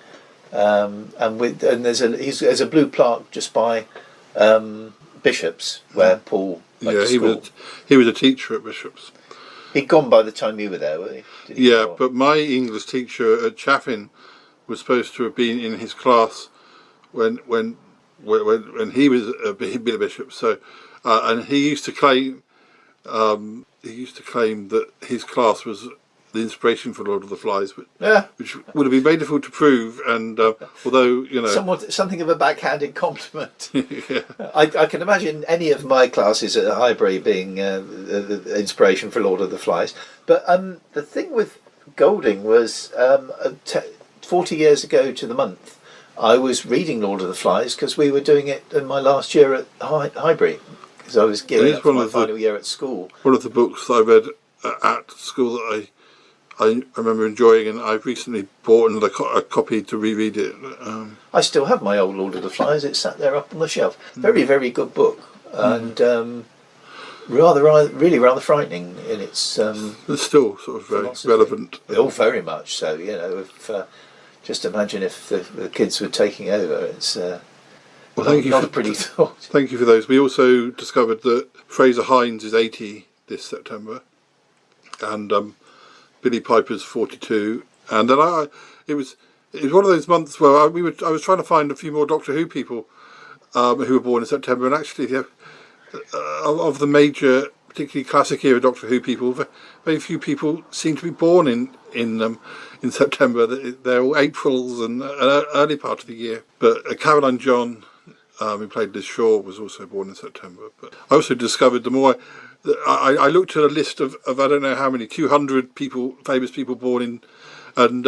and there's a blue plaque just by Bishop's where Paul went to school. He was a teacher at Bishop's. He'd gone by the time you were there, were he? But my English teacher at Chaffin was supposed to have been in his class when he was a bishop. So, and he used to claim. He used to claim that his class was the inspiration for Lord of the Flies, which would have been very difficult to prove. And although, you know, something of a backhanded compliment. I can imagine any of my classes at Highbury being the inspiration for Lord of the Flies. But the thing with Golding was 40 years ago to the month, I was reading Lord of the Flies because we were doing it in my last year at Highbury. Because I was gearing up for my final year at school. One of the books that I read at school that I remember enjoying, and I've recently bought another copy to reread it. I still have my old Lord of the Flies. It's sat there up on the shelf. Very, very good book, and rather frightening in its. It's still sort of very relevant. Oh, very much so. You know, just imagine if the kids were taking over. It's. Not a pretty thought. Thank you for those. We also discovered that Fraser Hines is 80 this September, and Billy Piper's 42. And then it was one of those months where I was trying to find a few more Doctor Who people who were born in September, and actually of the major, particularly classic era Doctor Who people, very few people seem to be born in September. They're all Aprils and early part of the year. But Caroline John, who played Liz Shaw, was also born in September. But I also discovered the more I looked at a list of I don't know how many, 200 people, famous people born in, and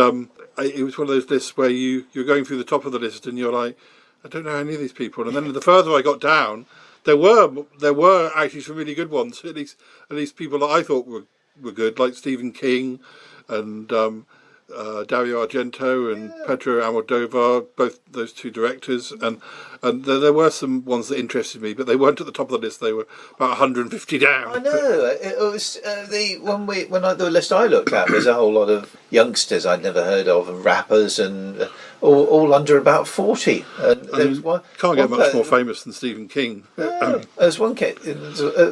it was one of those lists where you're going through the top of the list and you're like, I don't know any of these people. And then the further I got down, there were actually some really good ones. At least people that I thought were good, like Stephen King, and Dario Argento and Pedro Almodovar, both those two directors, and there were some ones that interested me, but they weren't at the top of the list. They were about 150 down. I know. It was the list I looked at was a whole lot of youngsters I'd never heard of, and rappers, and all under about 40. And there was can't get much more famous than Stephen King. There was one kid,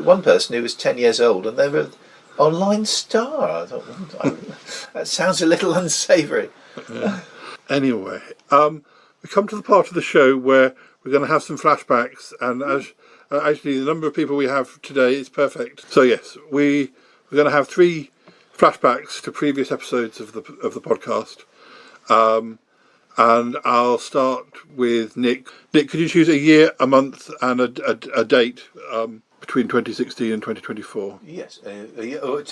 one person who was 10 years old, and they were online star. I thought, that sounds a little unsavoury. Anyway, we come to the part of the show where we're going to have some flashbacks, and as actually the number of people we have today is perfect. So yes, we're going to have 3 flashbacks to previous episodes of the podcast, and I'll start with Nick. Nick, could you choose a year, a month, and a date between 2016 and 2024? Yes,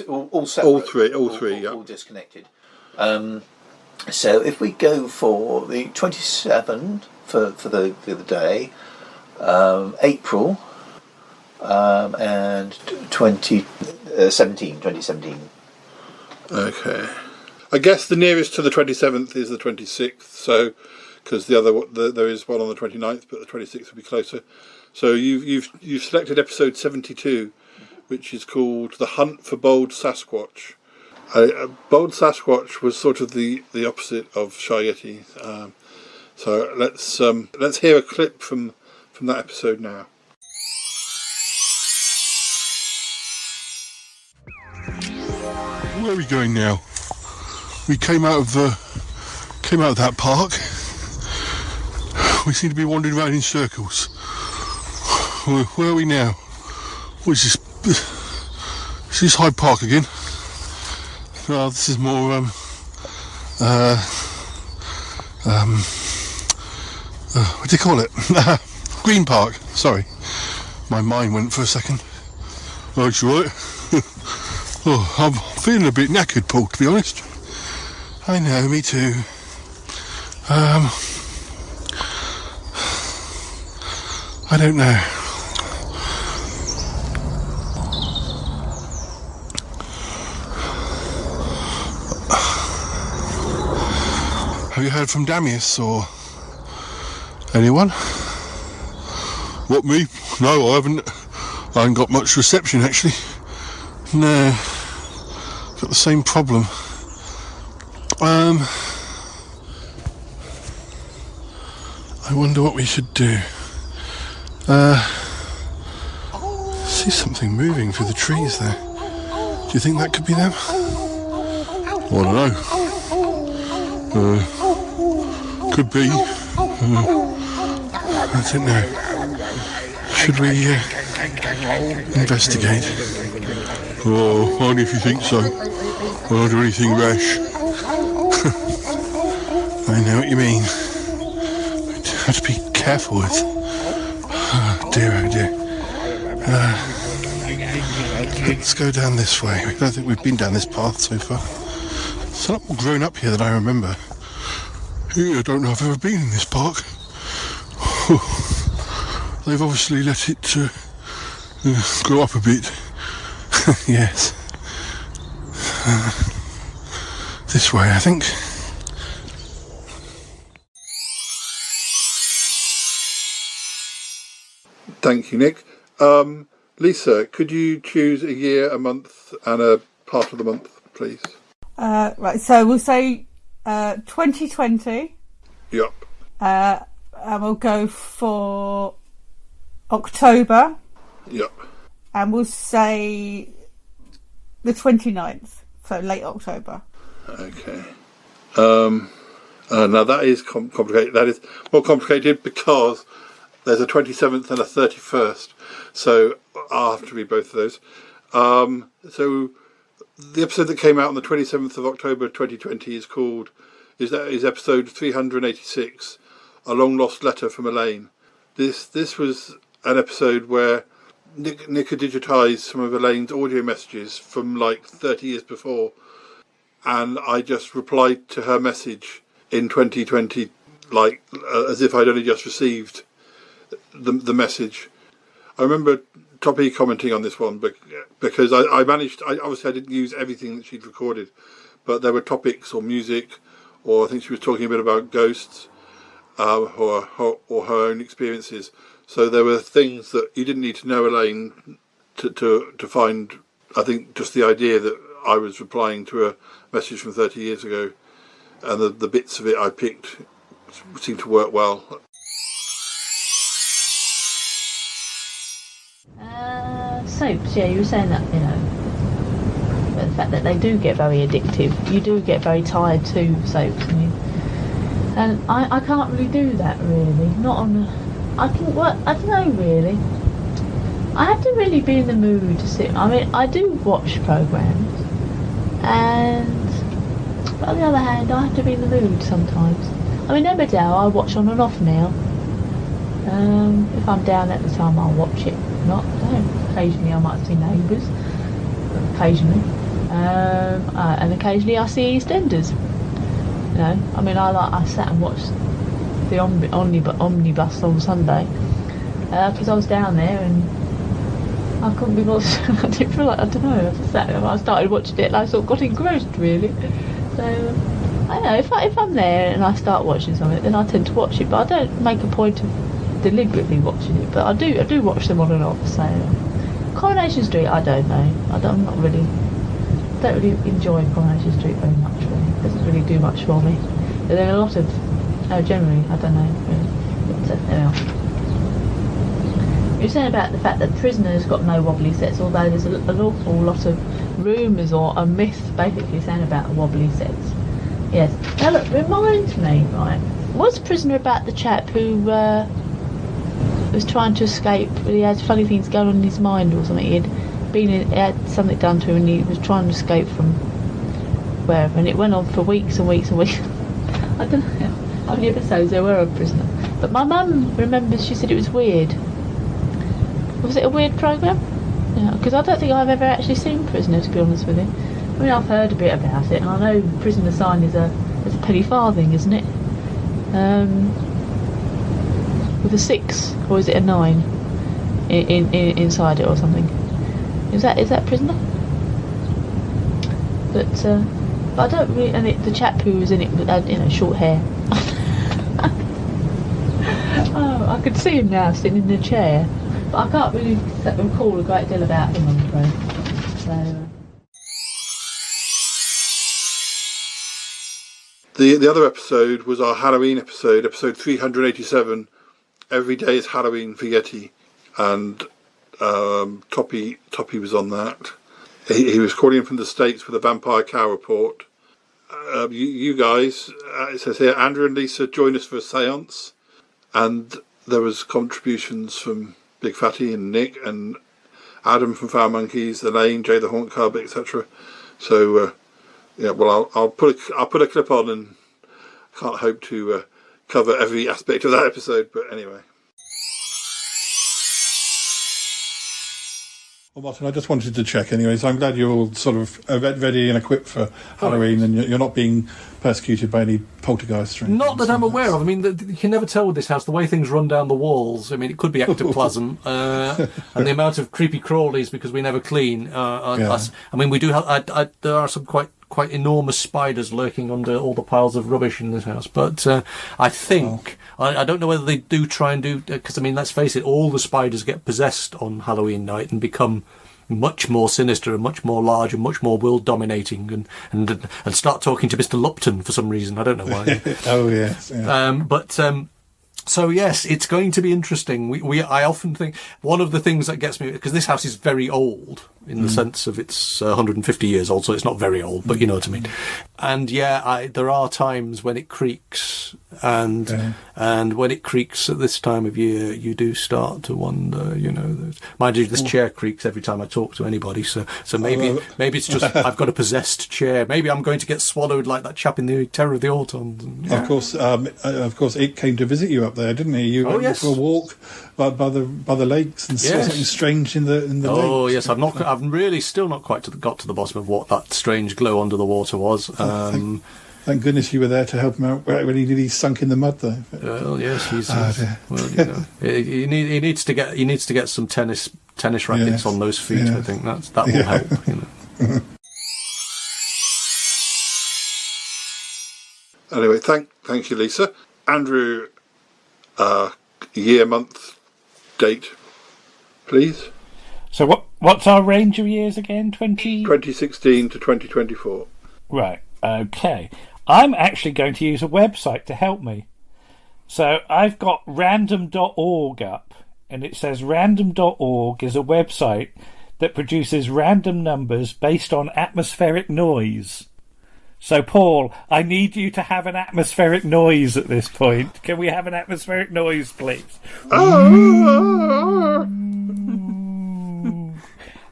all separate. All three, all disconnected. So if we go for the 27 for the other day, April, and 2017. Okay. I guess the nearest to the 27th is the 26th, so because there is one on the 29th, but the 26th will be closer. So you've selected episode 72, which is called "The Hunt for Bold Sasquatch." Bold Sasquatch was sort of the opposite of Shy Yeti. So let's hear a clip from that episode now. Where are we going now? We came out of that park. We seem to be wandering around in circles. Where are we now? What is this? Is this Hyde Park again? Well, this is more what do you call it? Green Park. Sorry, my mind went for a second. Oh, it's right. Oh, I'm feeling a bit knackered, Paul, to be honest. I know, me too. I don't know. Have you heard from Damius or anyone? What, me? No, I haven't. I haven't got much reception, actually. No. Got the same problem. I wonder what we should do. See something moving through the trees there. Do you think that could be them? I don't know. Could be. I don't know. Should we investigate? Oh, only if you think so. I won't do anything rash. I know what you mean. I have to be careful with. Oh dear. Let's go down this way. I don't think we've been down this path so far. It's a lot more grown up here than I remember. I don't know if I've ever been in this park. They've obviously let it grow up a bit. Yes. This way, I think. Thank you, Nick. Lisa, could you choose a year, a month, and a part of the month, please? Right, so we'll say 2020. Yep. And we'll go for October. Yep. And we'll say the 29th, so late October. Okay. Now that is complicated. That is more complicated because there's a 27th and a 31st. So I'll have to read both of those. So the episode that came out on the 27th of October 2020 is episode 386, A Long Lost Letter from Elaine. This was an episode where Nick had digitised some of Elaine's audio messages from like 30 years before, and I just replied to her message in 2020 like as if I'd only just received the message. I remember Toppy commenting on this one because I managed. Obviously I didn't use everything that she'd recorded, but there were topics or music, or I think she was talking a bit about ghosts, or her own experiences. So there were things that you didn't need to know Elaine to find. I think just the idea that I was replying to a message from 30 years ago, and the bits of it I picked seemed to work well. Soaps, yeah, you were saying that, you know, the fact that they do get very addictive. You do get very tired too, soaps, and I can't really do that, really. Not on I don't know, really. I have to really be in the mood to sit. I mean, I do watch programmes, but on the other hand, I have to be in the mood sometimes. I mean, Emmerdale I watch on and off now. If I'm down at the time, I'll watch it. Not, I don't. Occasionally I might see Neighbours. Occasionally. And occasionally I see EastEnders. You know, I mean, I sat and watched the omnibus on Sunday because I was down there and I couldn't be bothered. I didn't feel like, I don't know, I just sat there and I started watching it and I sort of got engrossed, really. So I don't know, if I'm there and I start watching something, then I tend to watch it, but I don't make a point of deliberately watching it, but I do watch them on and off. So Coronation Street, I don't know, don't really enjoy Coronation Street very much, really. It doesn't really do much for me. But there are a lot of generally, I don't know, really. But, anyway. You're saying about the fact that Prisoner's got no wobbly sets, although there's an awful lot of rumours or a myth basically saying about wobbly sets. Yes. Now look, reminds me, right, was Prisoner about the chap who was trying to escape, he had funny things going on in his mind or something, he had something done to him and he was trying to escape from wherever, and it went on for weeks and weeks and weeks. I don't know how many episodes there were of Prisoner, but my mum remembers, she said it was weird. Was it a weird programme? Yeah, because I don't think I've ever actually seen Prisoner, to be honest with you. I mean, I've heard a bit about it, and I know Prisoner sign is a penny farthing, isn't it? With a 6, or is it a 9 inside it or something? Is that Prisoner? But I don't really. And the chap who was in it had, short hair. Oh, I could see him now sitting in the chair. But I can't really recall a great deal about him, I'm afraid. So, The other episode was our Halloween episode 387. Every day is Halloween for Yeti, and Toppy was on that. He was calling in from the States with a vampire cow report. You guys, it says here, Andrew and Lisa joined us for a séance, and there was contributions from Big Fatty and Nick and Adam from Foul Monkeys, Elaine, Jay the Haunt Cub, etc. So yeah, well, I'll put a clip on, and I can't hope to cover every aspect of that episode, but anyway. Well, Martin, I just wanted to check anyway, so I'm glad you're all sort of ready and equipped for Halloween, and you're not being persecuted by any poltergeists or anything. Not that I'm aware of. I mean, you can never tell with this house, the way things run down the walls. I mean, it could be ectoplasm, and the amount of creepy crawlies because we never clean. I mean, we do have, there are some quite enormous spiders lurking under all the piles of rubbish in this house, but I think... I don't know whether they do try and do... Because, I mean, let's face it, all the spiders get possessed on Halloween night and become much more sinister and much more large and much more world-dominating and start talking to Mr. Lupton for some reason. I don't know why. Oh, yes. Yeah. So yes, it's going to be interesting. I often think one of the things that gets me, because this house is very old in the sense of it's 150 years old, so it's not very old, but you know what I mean. And yeah, there are times when it creaks, and when it creaks at this time of year, you do start to wonder. You know, mind you, this chair creaks every time I talk to anybody. So maybe it's just I've got a possessed chair. Maybe I'm going to get swallowed like that chap in the Terror of the Autons. Yeah. Of course, it came to visit you up there, didn't he? You went for a walk by the lakes and saw something strange in the lakes. Oh yes, I've really still not quite got to the bottom of what that strange glow under the water was. Thank goodness you were there to help him out when he nearly sunk in the mud, though. Well, yes, he needs to get some tennis rackets on those feet. I think that will help. You know. Anyway, thank you, Lisa. Andrew, year, month, date, please. So what's our range of years again? 2016 to 2024. Right, okay. I'm actually going to use a website to help me. So I've got random.org up, and it says random.org is a website that produces random numbers based on atmospheric noise. So, Paul, I need you to have an atmospheric noise at this point. Can we have an atmospheric noise, please?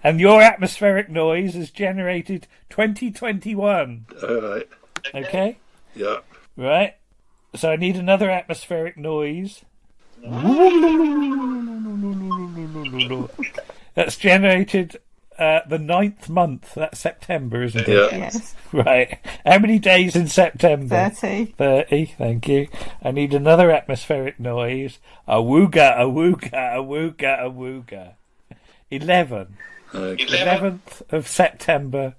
And your atmospheric noise is generated 2021. All right. Okay? Yeah. Right. So I need another atmospheric noise. That's generated the 9th month. That's September, isn't it? Yeah. Yes. Right. How many days in September? 30. 30, thank you. I need another atmospheric noise. Awooga, awooga, awooga, awooga. 11. Okay. 11th of September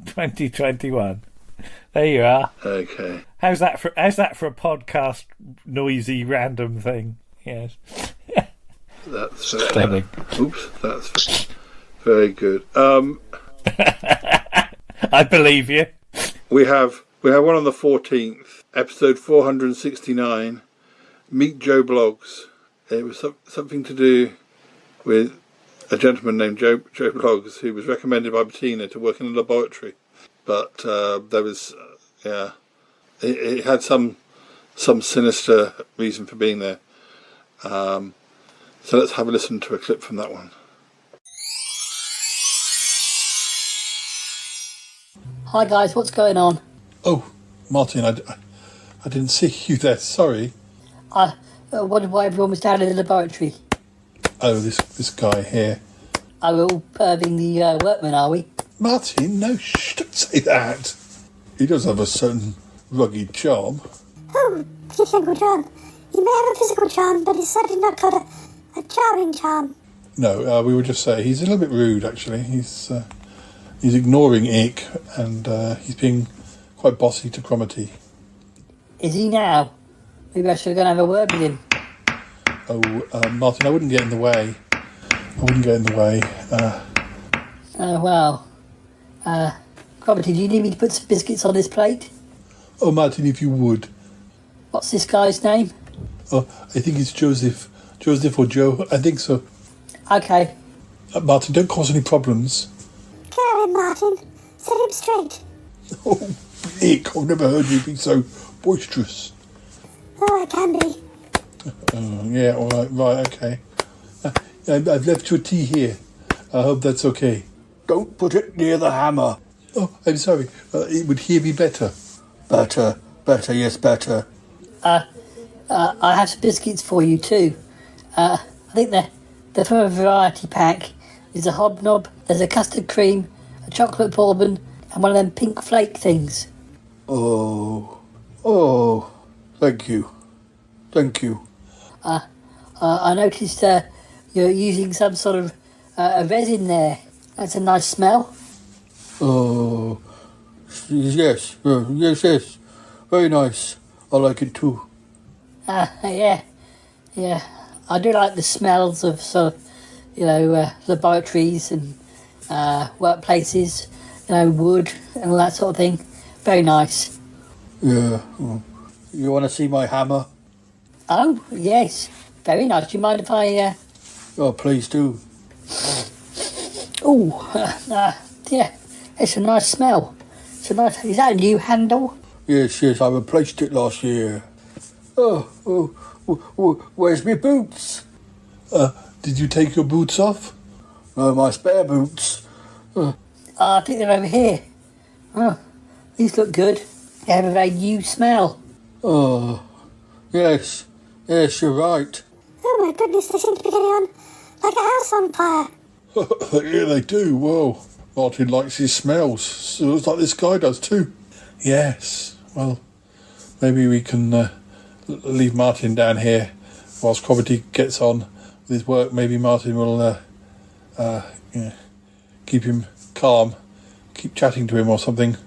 2021. There you are. Okay. How's that for a podcast noisy random thing? Yes. That's stunning. That's very good. I believe you. We have one on the 14th, episode 469. Meet Joe Bloggs. It was something to do with a gentleman named Joe Bloggs, who was recommended by Bettina to work in a laboratory, but there was it had some sinister reason for being there. So let's have a listen to a clip from that one. Hi guys, what's going on? Oh, Martin, I didn't see you there. Sorry. I wondered why everyone was down in the laboratory. Oh, this guy here. Are we all perving the workmen, are we? Martin, no, don't say that. He does have a certain rugged charm. Oh, physical charm. He may have a physical charm, but it's certainly not called a charming charm. No, we would just say he's a little bit rude, actually. He's ignoring Ick, and he's being quite bossy to Cromitty. Is he now? Maybe I should go and have a word with him. Oh, Martin, I wouldn't get in the way. Cromitty, do you need me to put some biscuits on this plate? Oh, Martin, if you would. What's this guy's name? Oh, I think it's Joseph. Joseph or Joe, I think so. Okay. Martin, don't cause any problems. Clear him, Martin. Set him straight. Oh, Ick, I've never heard you be so boisterous. Oh, I can be. Yeah, all right, okay. I've left your tea here. I hope that's okay. Don't put it near the hammer. Oh, I'm sorry. It would hear me better. Better, yes, better. I have some biscuits for you too. I think they're from a variety pack. There's a hobnob, there's a custard cream, a chocolate bourbon, and one of them pink flake things. Oh, thank you. I noticed you're using some sort of a resin there. That's a nice smell. Oh, yes. Very nice. I like it too. Yeah. I do like the smells of sort of, laboratories and workplaces, wood and all that sort of thing. Very nice. Yeah. You want to see my hammer? Oh, yes. Very nice. Do you mind if I... Oh, please do. Oh, yeah. It's a nice smell. Is that a new handle? Yes, I replaced it last year. Oh, where's my boots? Did you take your boots off? No, my spare boots. I think they're over here. Oh, these look good. They have a very new smell. Oh, yes, you're right. Oh my goodness, they seem to be getting on like a house on fire. Yeah, they do. Whoa. Martin likes his smells. So it looks like this guy does too. Yes. Well, maybe we can leave Martin down here whilst Cromitty gets on with his work. Maybe Martin will keep him calm, keep chatting to him or something.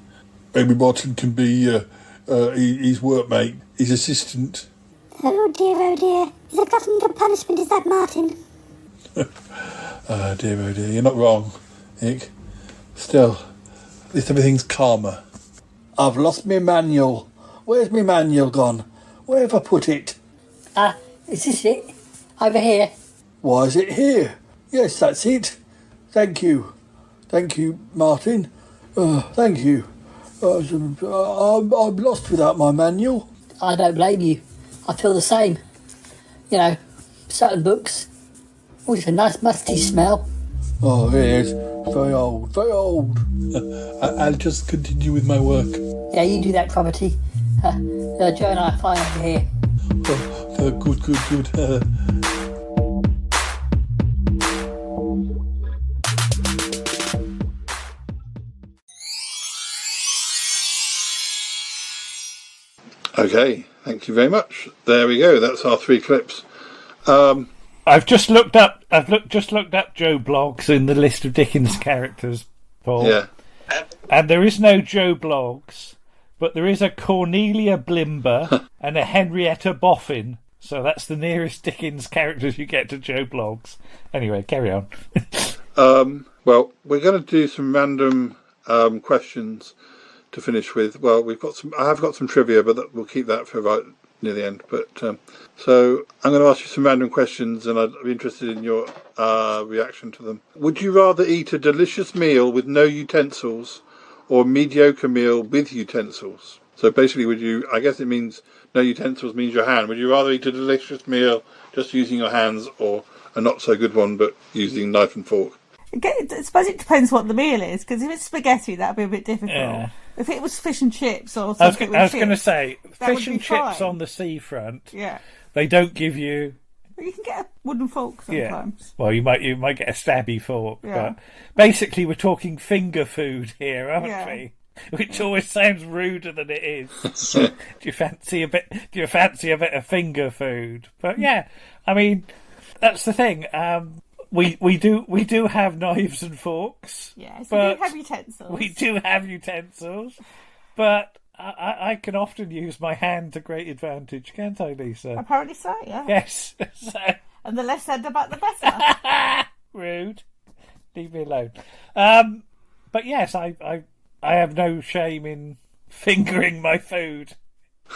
Maybe Martin can be his workmate, his assistant. Oh dear. Is a glutton for punishment, is that Martin? Oh dear, you're not wrong, Nick. Still, at least everything's calmer. I've lost my manual. Where's my manual gone? Where have I put it? Is this it? Over here. Why is it here? Yes, that's it. Thank you. Thank you, Martin. Thank you. I'm lost without my manual. I don't blame you. I feel the same. You know, certain books. Oh, it's a nice musty smell. Oh, it is. Very old, very old. I'll just continue with my work. Yeah, you do that, Property. Joe and I are flying over here. Good. Okay, thank you very much. There we go. That's our 3 clips. I've just looked up Joe Bloggs in the list of Dickens characters, Paul. Yeah. And there is no Joe Bloggs, but there is a Cornelia Blimber and a Henrietta Boffin. So that's the nearest Dickens characters you get to Joe Bloggs. Anyway, carry on. Well, we're going to do some random questions to finish with. Well, I have got some trivia, but we'll keep that for right near the end. But so I'm going to ask you some random questions, and I'd be interested in your reaction to them. Would you rather eat a delicious meal with no utensils, or a mediocre meal with utensils? So basically, I guess it means no utensils means your hand. Would you rather eat a delicious meal just using your hands, or a not so good one but using knife and fork? I suppose it depends what the meal is, because if it's spaghetti, that'd be a bit difficult. Yeah. If it was fish and chips or something I was going to say, fish and chips fine. on the seafront, yeah, they don't give you... You can get a wooden fork sometimes. Yeah. Well, you might get a stabby fork, yeah. But basically we're talking finger food here, aren't we? Which always sounds ruder than it is. Do you fancy a bit of finger food? But yeah, I mean, that's the thing. We do have knives and forks. Yes, we do have utensils. We do have utensils, but I can often use my hand to great advantage, can't I, Lisa? Apparently so, yeah. Yes. And the less said about the better. Rude. Leave me alone. But yes, I have no shame in fingering my food.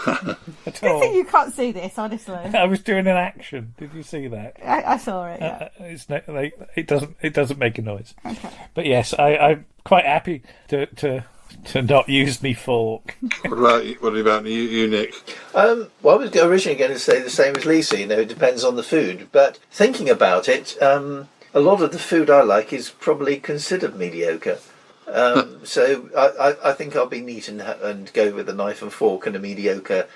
At all. I think you can't see this, honestly. I was doing an action. Did you see that? I saw it. Yeah. It doesn't make a noise. Okay. But yes, I'm quite happy to not use me fork. What about you, Nick? Well, I was originally going to say the same as Lisa. It depends on the food. But thinking about it, a lot of the food I like is probably considered mediocre. So I think I'll be neat and go with a knife and fork and a mediocre.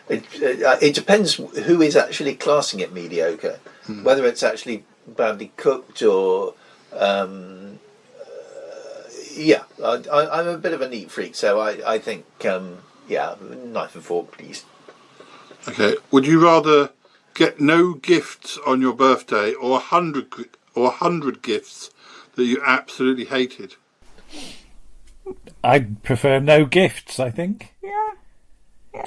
It depends who is actually classing it mediocre, whether it's actually badly cooked or I'm a bit of a neat freak, so I think knife and fork, please. Okay. Would you rather get no gifts on your birthday, or 100 gifts that you absolutely hated? I'd prefer no gifts, I think. Yeah.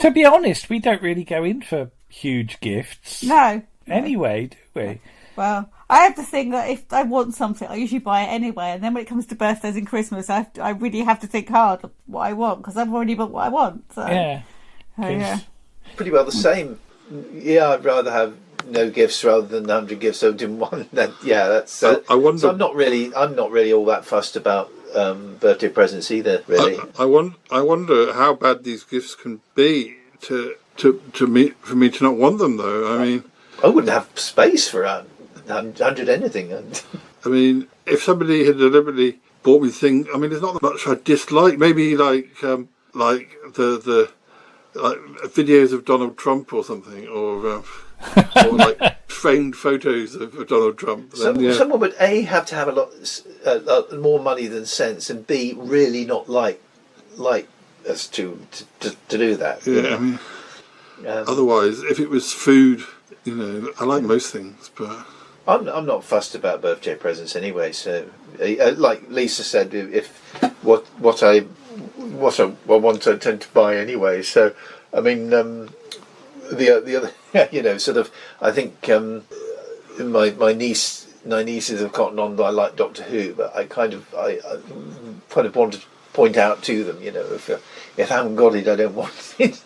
To be honest, we don't really go in for huge gifts. No. Anyway, do we? Well, I have the thing that if I want something, I usually buy it anyway. And then when it comes to birthdays and Christmas, I really have to think hard what I want, because I've already bought what I want. So. Yeah. Yeah. Pretty well the same. Yeah, I'd rather have no gifts rather than 100 gifts. So I didn't want that. Yeah, that's. I wonder. So I'm not really all that fussed about birthday presents either. Really. I wonder how bad these gifts can be for me to not want them, though. I mean, I wouldn't have space for 100 anything. I mean, if somebody had deliberately bought me things, I mean, there's not much I dislike. Maybe like the videos of Donald Trump or something, or like framed photos of Donald Trump. Someone would have to have a lot more money than sense, and B, really not like us to do that. Yeah, I mean, otherwise, if it was food, I like most things, but I'm not fussed about birthday presents anyway. So, like Lisa said, if what I what I tend to buy anyway. So, I mean, the other, sort of, I think my nieces have gotten on that I like Doctor Who, but I kind of want to point out to them, if I haven't got it, I don't want it.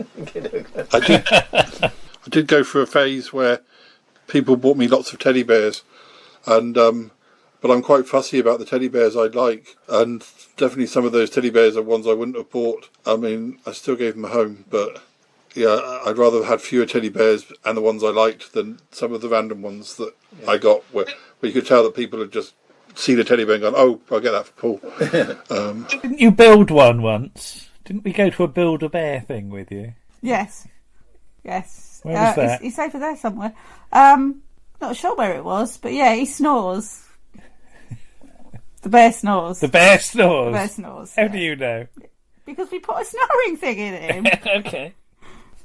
I did go through a phase where people bought me lots of teddy bears, and but I'm quite fussy about the teddy bears I like, and definitely some of those teddy bears are ones I wouldn't have bought. I mean, I still gave them a home, but yeah, I'd rather have had fewer teddy bears and the ones I liked than some of the random ones that I got where you could tell that people had just seen a teddy bear and gone, "Oh, I'll get that for Paul." Didn't you build one once? Didn't we go to a Build-A-Bear thing with you? Yes. Where was that? He's over there somewhere. Not sure where it was, but yeah, he snores. The bear snores. The bear snores? The bear snores. How do you know? Because we put a snoring thing in him. Okay.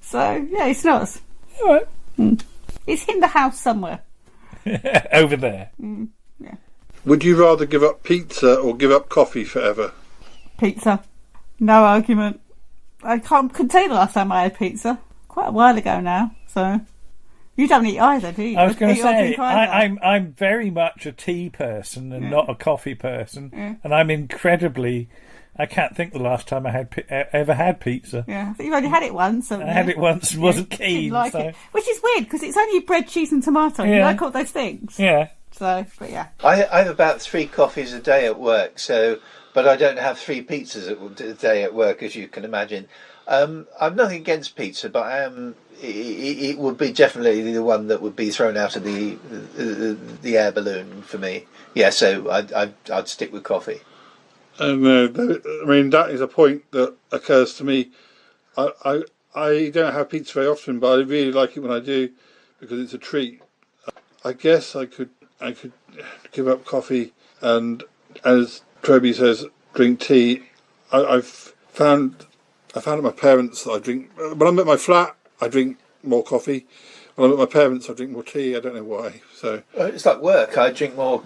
So, yeah, he snores. All right. He's in the house somewhere. Over there. Yeah. Would you rather give up pizza or give up coffee forever? Pizza. No argument. I couldn't tell you the last time I had pizza. Quite a while ago now, so... You don't eat either, do you? I was going to say, I'm very much a tea person and not a coffee person, Yeah. and I'm incredibly... I can't think the last time I ever had pizza. Yeah, I think you've only had it once. I had it once and wasn't keen. Didn't like so. it. Which is weird, because it's only bread, cheese and tomato. You like all those things. Yeah. So, but yeah. I have about 3 coffees a day at work, but I don't have 3 pizzas a day at work, as you can imagine. I'm nothing against pizza, but I am... It would be definitely the one that would be thrown out of the air balloon for me. Yeah, so I'd stick with coffee. And I mean, that is a point that occurs to me. I don't have pizza very often, but I really like it when I do because it's a treat. I guess I could give up coffee and, as Toby says, drink tea. I've found at my parents that I drink. When I'm at my flat, I drink more coffee. When I'm at my parents, I drink more tea. I don't know why. So it's like work. I drink more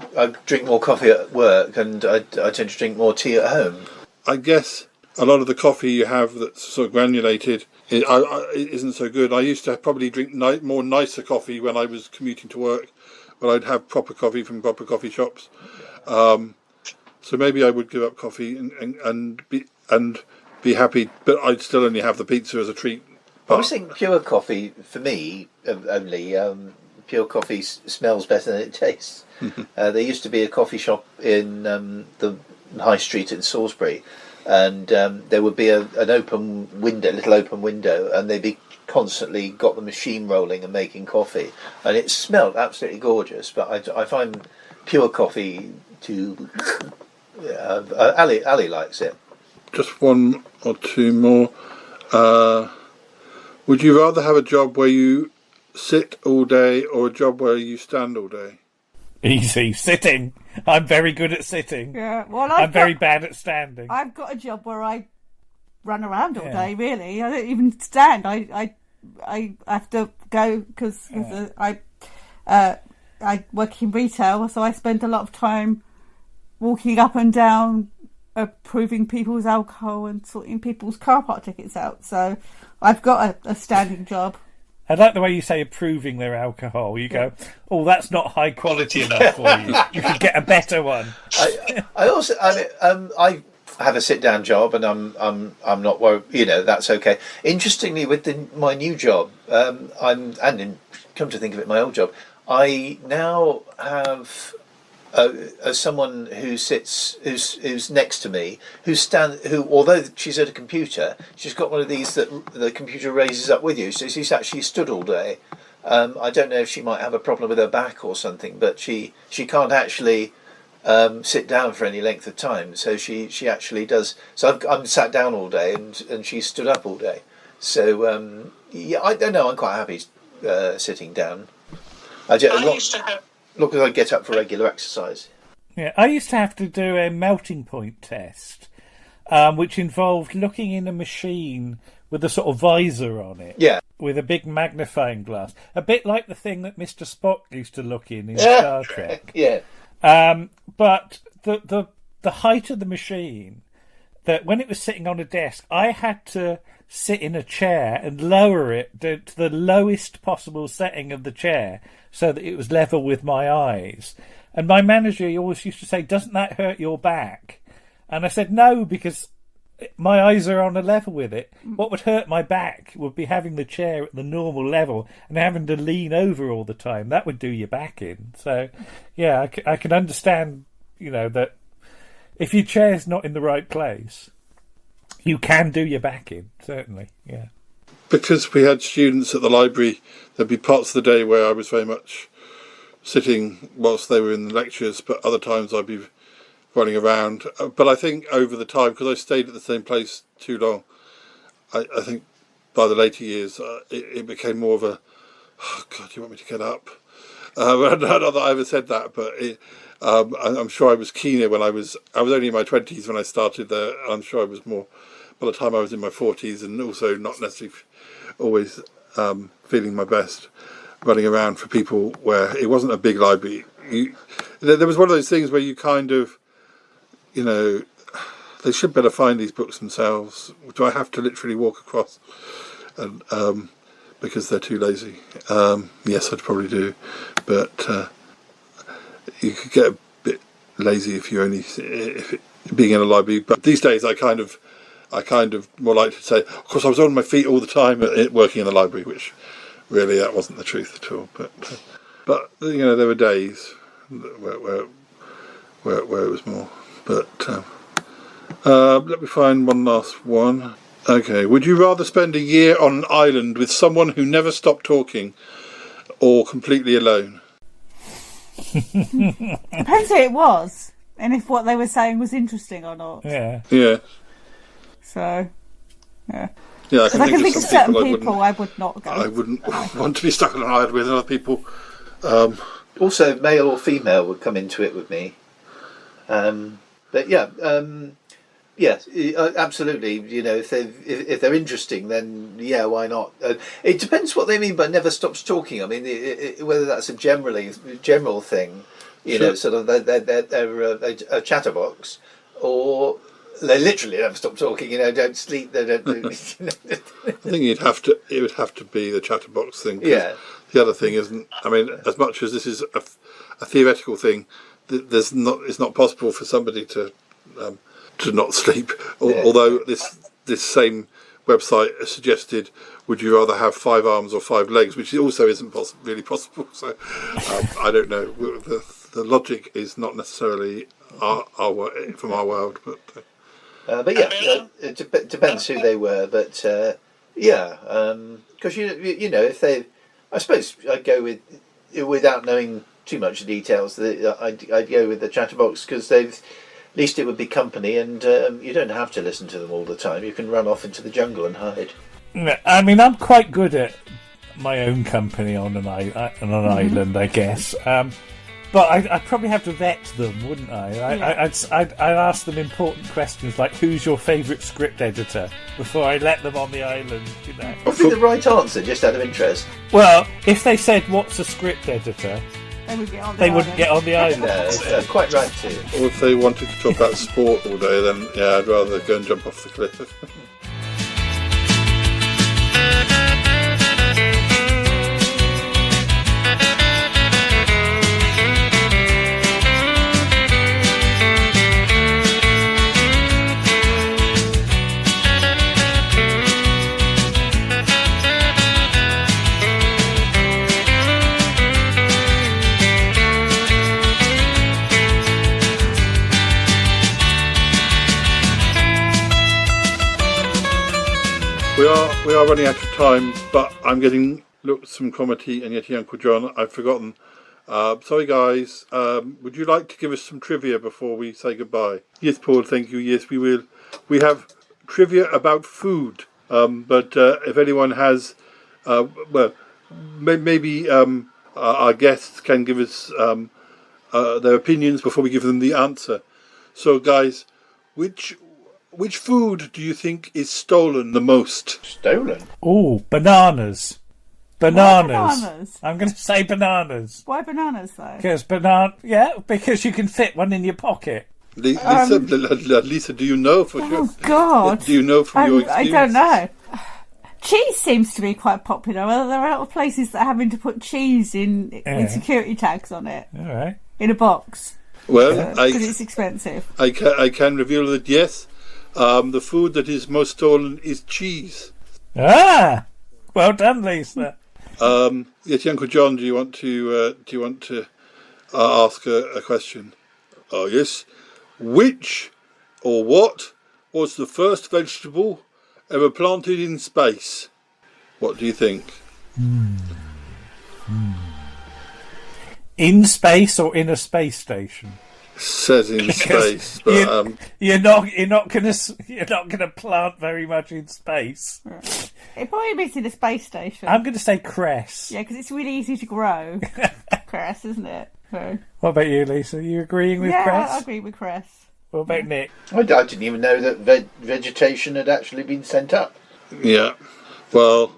coffee at work, and I tend to drink more tea at home. I guess a lot of the coffee you have that's sort of granulated isn't so good. I used to probably drink more nicer coffee when I was commuting to work, but I'd have proper coffee from proper coffee shops. So maybe I would give up coffee and be happy, but I'd still only have the pizza as a treat. I always think pure coffee, for me, only, pure coffee smells better than it tastes. There used to be a coffee shop in the High Street in Salisbury, and there would be a little open window, and they'd be constantly got the machine rolling and making coffee, and it smelled absolutely gorgeous. But I find pure coffee too... Ali likes it. Just one or two more. Would you rather have a job where you sit all day or a job where you stand all day? Easy. Sitting. I'm very good at sitting. Yeah. Well, I'm very bad at standing. I've got a job where I run around all day, really. I don't even stand. I have to go because I work in retail, so I spend a lot of time walking up and down, approving people's alcohol and sorting people's car park tickets out. So I've got a standing job. I like the way you say approving their alcohol. You go, oh, that's not high quality enough for you. You could get a better one. I have a sit down job, and I'm not worried. That's okay. Interestingly, with my new job, come to think of it, my old job, I now have as someone who's next to me, who although she's at a computer, she's got one of these that the computer raises up with you, so she's actually stood all day. I don't know if she might have a problem with her back or something, but she can't actually sit down for any length of time, so she actually does. So I'm sat down all day, and she's stood up all day. So I don't know, I'm quite happy sitting down. Look, as I get up for regular exercise. Yeah, I used to have to do a melting point test, which involved looking in a machine with a sort of visor on it. Yeah. With a big magnifying glass. A bit like the thing that Mr. Spock used to look in Star Trek. Yeah. But the height of the machine, that when it was sitting on a desk, I had to sit in a chair and lower it to the lowest possible setting of the chair so that it was level with my eyes. And my manager always used to say, "Doesn't that hurt your back?" And I said, "No, because my eyes are on a level with it. What would hurt my back would be having the chair at the normal level and having to lean over all the time. That would do your back in." So, yeah, I can understand, that if your chair's not in the right place, you can do your back in, certainly, yeah. Because we had students at the library, there'd be parts of the day where I was very much sitting whilst they were in the lectures, but other times I'd be running around. But I think over the time, because I stayed at the same place too long, I think by the later years it became more of a, "Oh God, you want me to get up?" Not that I ever said that, but I'm sure I was keener when I was only in my 20s when I started there. I'm sure I was more by the time I was in my 40s, and also not necessarily always feeling my best running around for people where it wasn't a big library. There was one of those things where you kind of, they should better find these books themselves. Do I have to literally walk across and because they're too lazy? Yes, I'd probably do, but you could get a bit lazy if being in a library. But these days, I kind of more like to say, of course, I was on my feet all the time working in the library, which really that wasn't the truth at all. But there were days where it was more. But let me find one last one. Okay, would you rather spend a year on an island with someone who never stopped talking, or completely alone? Depends who it was, and if what they were saying was interesting or not. Yeah. Yeah. So, yeah. Yeah, I can think of certain people I would not go. I wouldn't want to be stuck on an island with other people. Also, male or female would come into it with me. But yeah, yes, absolutely. If they're interesting, then yeah, why not? It depends what they mean by never stops talking. I mean, whether that's a general thing, Sure. sort of they're a chatterbox, or they literally never stop talking. Don't sleep. They don't do. I think it would have to be the chatterbox thing. Yeah. The other thing isn't. I mean, as much as this is a theoretical thing, it's not possible for somebody to not sleep. Although this same website suggested, would you rather have 5 arms or 5 legs, which also isn't really possible. So I don't know. The logic is not necessarily from our world, but yeah, it depends who they were. But yeah, because if they, I suppose I'd go with, without knowing too much details, I'd go with the chatterbox, because at least it would be company, and you don't have to listen to them all the time. You can run off into the jungle and hide. I mean, I'm quite good at my own company on an island, I guess. But I'd probably have to vet them, wouldn't I? I'd ask them important questions like, who's your favourite script editor, before I let them on the island, What would be the right answer, just out of interest? Well, if they said, what's a script editor, they wouldn't get on the island. No, quite right too. Or if they wanted to talk about sport all day, then yeah, I'd rather go and jump off the cliff. We are running out of time, but I'm getting looks from Cromitty and Yeti Uncle John. I've forgotten. Sorry, guys. Would you like to give us some trivia before we say goodbye? Yes, Paul. Thank you. Yes, we will. We have trivia about food. But if anyone has, maybe our guests can give us their opinions before we give them the answer. So, guys, which food do you think is stolen the most? Stolen? Oh, bananas. Bananas. I'm going to say bananas. Why bananas, though? Because because you can fit one in your pocket. Lisa, do you know for sure? Oh God! Do you know from your experience? I don't know. Cheese seems to be quite popular. Well, there are a lot of places that are having to put cheese in with security tags on it. All right. In a box. Well, because it's expensive. I can reveal that yes, the food that is most stolen is cheese. Ah, well done, Lisa. Yes, Uncle John, do you want to ask a question? Oh yes. Which or what was the first vegetable ever planted in space? What do you think? In space or in a space station? Says in space, but you're not gonna plant very much in space. It probably means in a space station. I'm going to say cress. Yeah, because it's really easy to grow. Cress, isn't it? So. What about you, Lisa? Are you agreeing with cress? Yeah, I agree with cress. What about Nick? I didn't even know that vegetation had actually been sent up. Yeah. Well,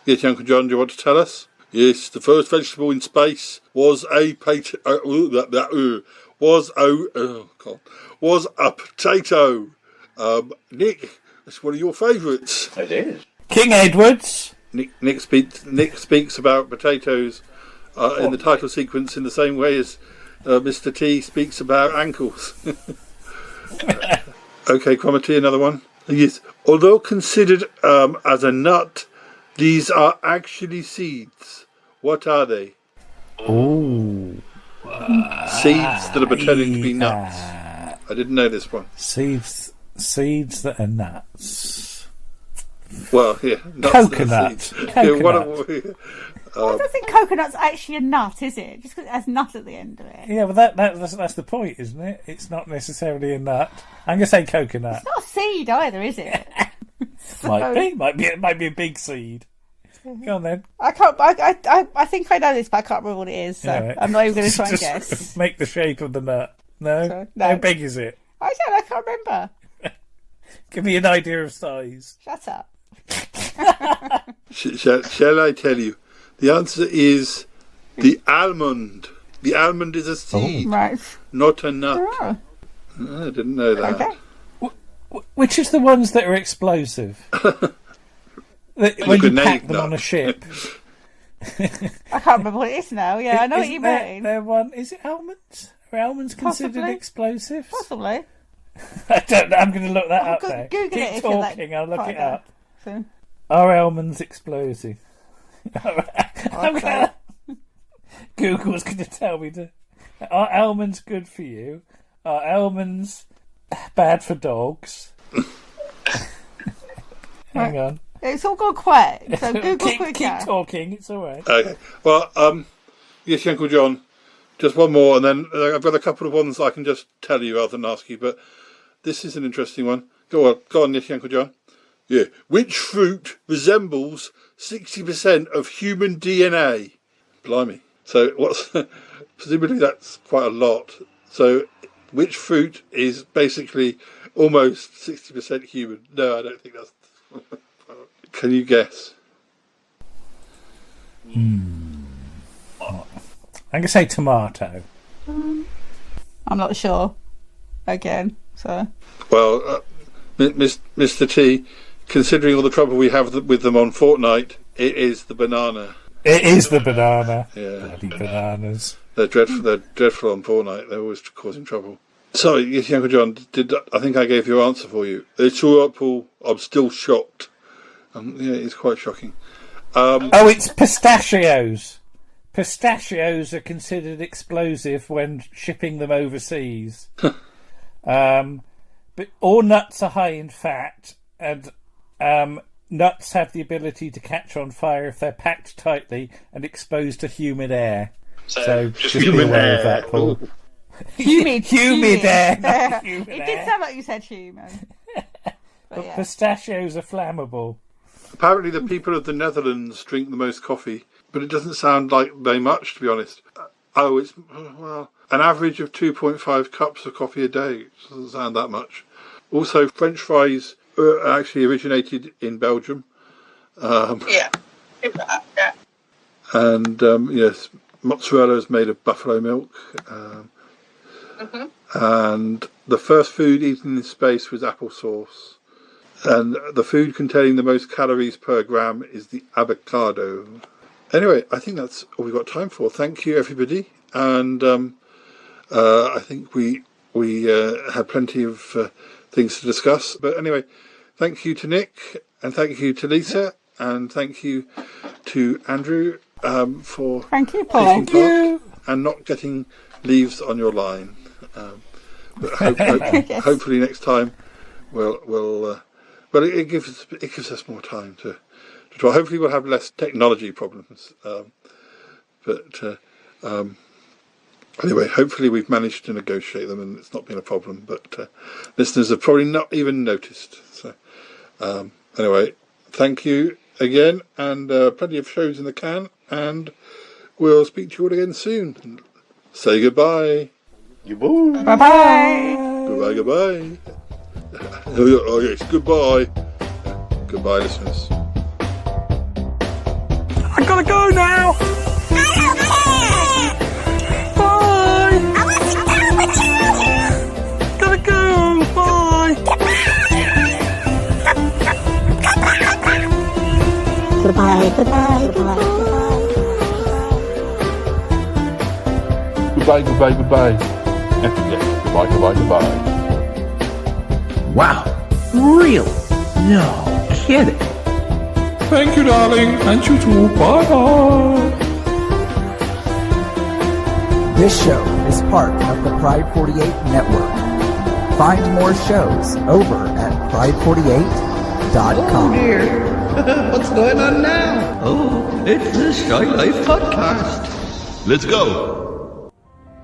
yes, Uncle John, do you want to tell us? Yes, the first vegetable in space was a potato. Was a potato. Nick, that's one of your favourites. It is. King Edward's. Nick speaks about potatoes in the title sequence in the same way as Mr. T speaks about ankles. Okay, Cromitty, another one. Yes, although considered as a nut, these are actually seeds. What are they? Oh. Seeds that are pretending to be nuts. I didn't know this one. Seeds that are nuts. Well, yeah. Coconut. I don't think coconut's actually a nut, is it? Just because it has nut at the end of it. Yeah, well, that's the point, isn't it? It's not necessarily a nut. I'm going to say coconut. It's not a seed either, is it? Might be a big seed. Go on then. I think I know this, but I can't remember what it is. So right. I'm not even going to try and Just guess. Make the shape of the nut. No? Sorry, no. How big is it? I can't remember. Give me an idea of size. Shut up. Shall I tell you? The answer is the almond. The almond is a seed, not a nut. Oh. I didn't know that. Okay. Which is the ones that are explosive? When you pack them on a ship. I can't remember what it is now. Yeah, I know what you mean. Is it almonds? Are almonds considered explosives? Possibly. I don't know. I'm going to look that up now. Google Keep it. talking. I'll look it up. So. Are almonds explosive? Google's going to tell me to. Are almonds good for you? Are almonds bad for dogs? Hang on. It's all gone quiet. So Google quicker. Keep talking. It's all right. Okay. Well, yes, Uncle John. Just one more, and then I've got a couple of ones I can just tell you rather than ask you. But this is an interesting one. Go on, yes, Uncle John. Yeah. Which fruit resembles 60% of human DNA? Blimey. So presumably that's quite a lot. So which fruit is basically almost 60% human? No, I don't think that's... Can you guess? I'm going to say tomato. I'm not sure. Again, so... Well, Mr. T, considering all the trouble we have with them on Fortnite, it is the banana. It is the banana. Yeah. Bloody bananas. They're dreadful on Fortnite. They're always causing trouble. Sorry, yes, Uncle John, I think I gave your answer for you. It's all right, Paul. I'm still shocked. Yeah, it's quite shocking. It's pistachios. Pistachios are considered explosive when shipping them overseas. But all nuts are high in fat, and nuts have the ability to catch on fire if they're packed tightly and exposed to humid air. So just be aware of that, Paul. Humid air. It did sound like you said human. But yeah. Pistachios are flammable. Apparently the people of the Netherlands drink the most coffee, but it doesn't sound like very much, to be honest. It's an average of 2.5 cups of coffee a day. It doesn't sound that much. Also, French fries actually originated in Belgium. And yes, mozzarella is made of buffalo milk. And the first food eaten in space was applesauce. And the food containing the most calories per gram is the avocado. Anyway, I think that's all we've got time for. Thank you, everybody. And I think we had plenty of things to discuss. But anyway, thank you to Nick, and thank you to Lisa, and thank you to Andrew for Thank you, Paul. taking part and not getting leaves on your line. But hopefully next time we'll it gives us more time to try. Hopefully we'll have less technology problems. Anyway, hopefully we've managed to negotiate them and it's not been a problem. But listeners have probably not even noticed. So anyway, thank you again, and plenty of shows in the can, and we'll speak to you all again soon. Say goodbye. Bye bye. Goodbye. Oh yes, goodbye. Goodbye, listeners. I gotta go now. Bye. I want to go with you. Gotta go. Bye. Goodbye, goodbye, goodbye, goodbye. Goodbye. Yes, goodbye. Wow. Real? No kidding. Thank you, darling. And you too. Bye-bye. This show is part of the Pride 48 network. Find more shows over at pride48.com. Oh dear. What's going on now? Oh, it's the Shy Life Podcast. Let's go.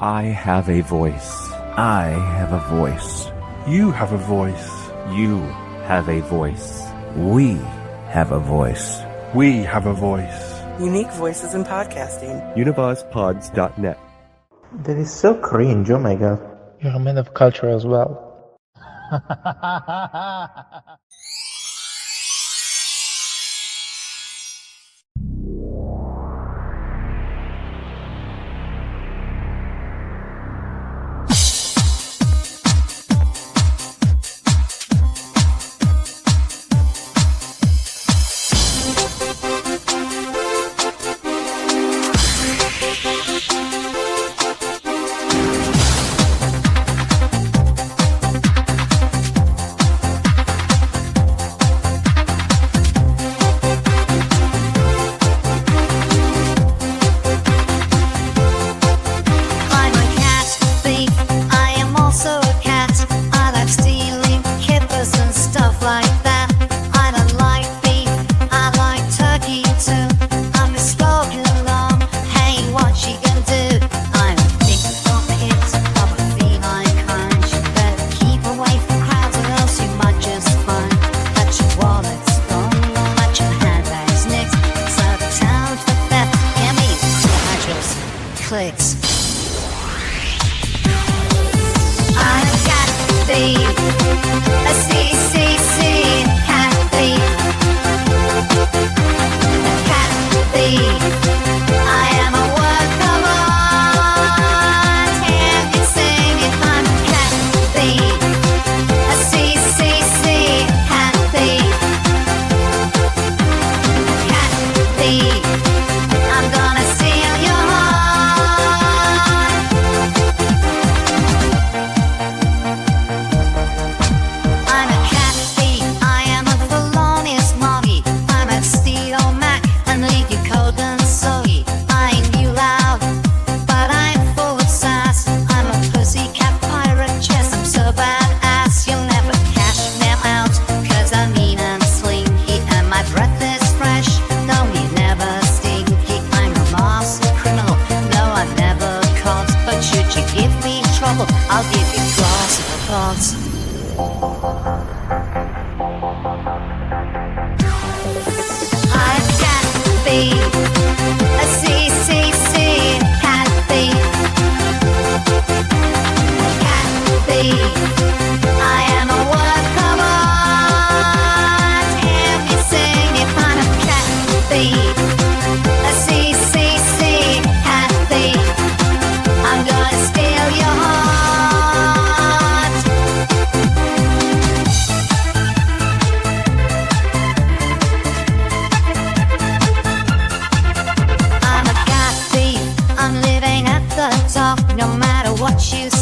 I have a voice. I have a voice. You have a voice. You have a voice. We have a voice. We have a voice. Unique voices in podcasting. UnivazPods.net. That is so cringe, oh my god. You're a man of culture as well. I'll give you glass of thoughts. I can't be a CCC, can't be, can't be. I am a work of art. Hear me sing if I'm a can't be a CCC, can't be. I'm gonna steal your heart.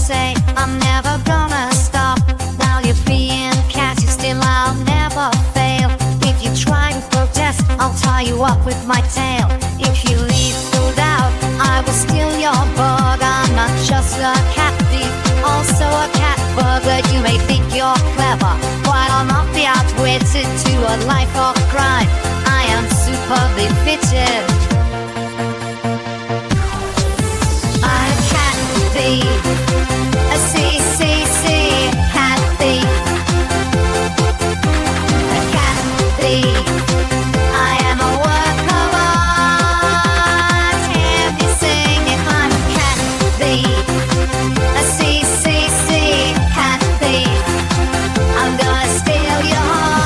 say I'm never gonna stop. While you're being catchy, still I'll never fail. If you try to protest, I'll tie you up with my tail. If you leave food out, I will steal your bug. I'm not just a cat thief, also a cat burglar. You may think you're clever, while I'll not be outwitted to a life of crime. I am superbly fitted. I'm a cat thief, a C-C-C cat thief, a cat thief. I am a work of art. Hear me sing it. I'm a cat thief, a C-C-C cat thief. I'm gonna steal your heart.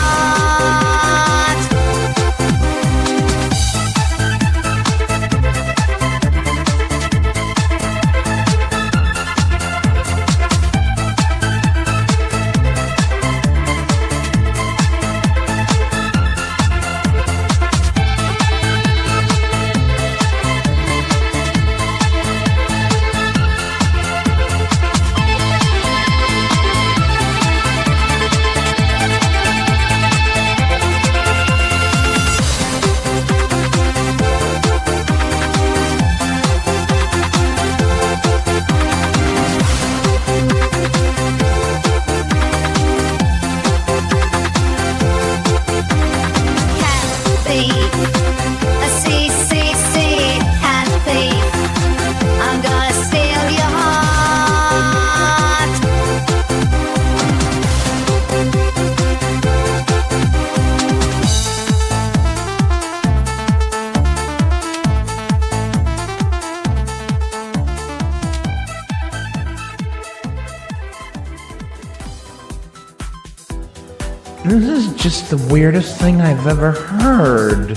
This is just the weirdest thing I've ever heard.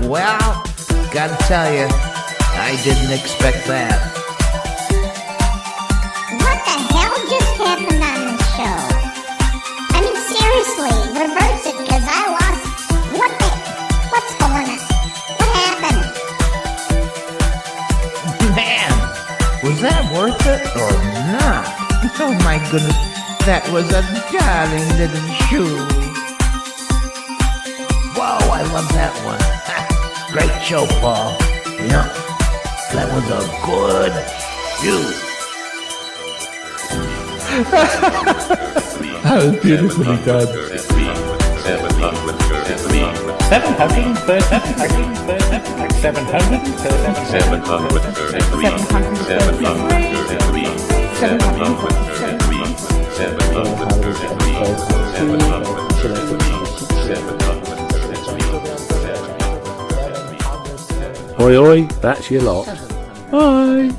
Well, gotta tell you, I didn't expect that. What the hell just happened on this show? I mean, seriously, reverse it, because I lost. What's going on? What happened? Man, was that worth it or not? Oh my goodness, that was a darling little shoe. Whoa, I love that one. Great show, Paul. Yeah, that was a good shoe. That was beautifully done. 700. Oi, oi, that's your lot. Bye.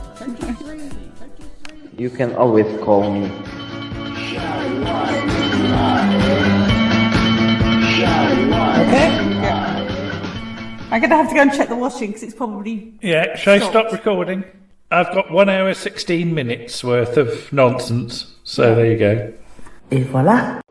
You can always call me. Okay. I'm going to have to go and check the washing because it's probably... Yeah, shall I stop recording? I've got 1 hour 16 minutes worth of nonsense, so there you go. Et voilà.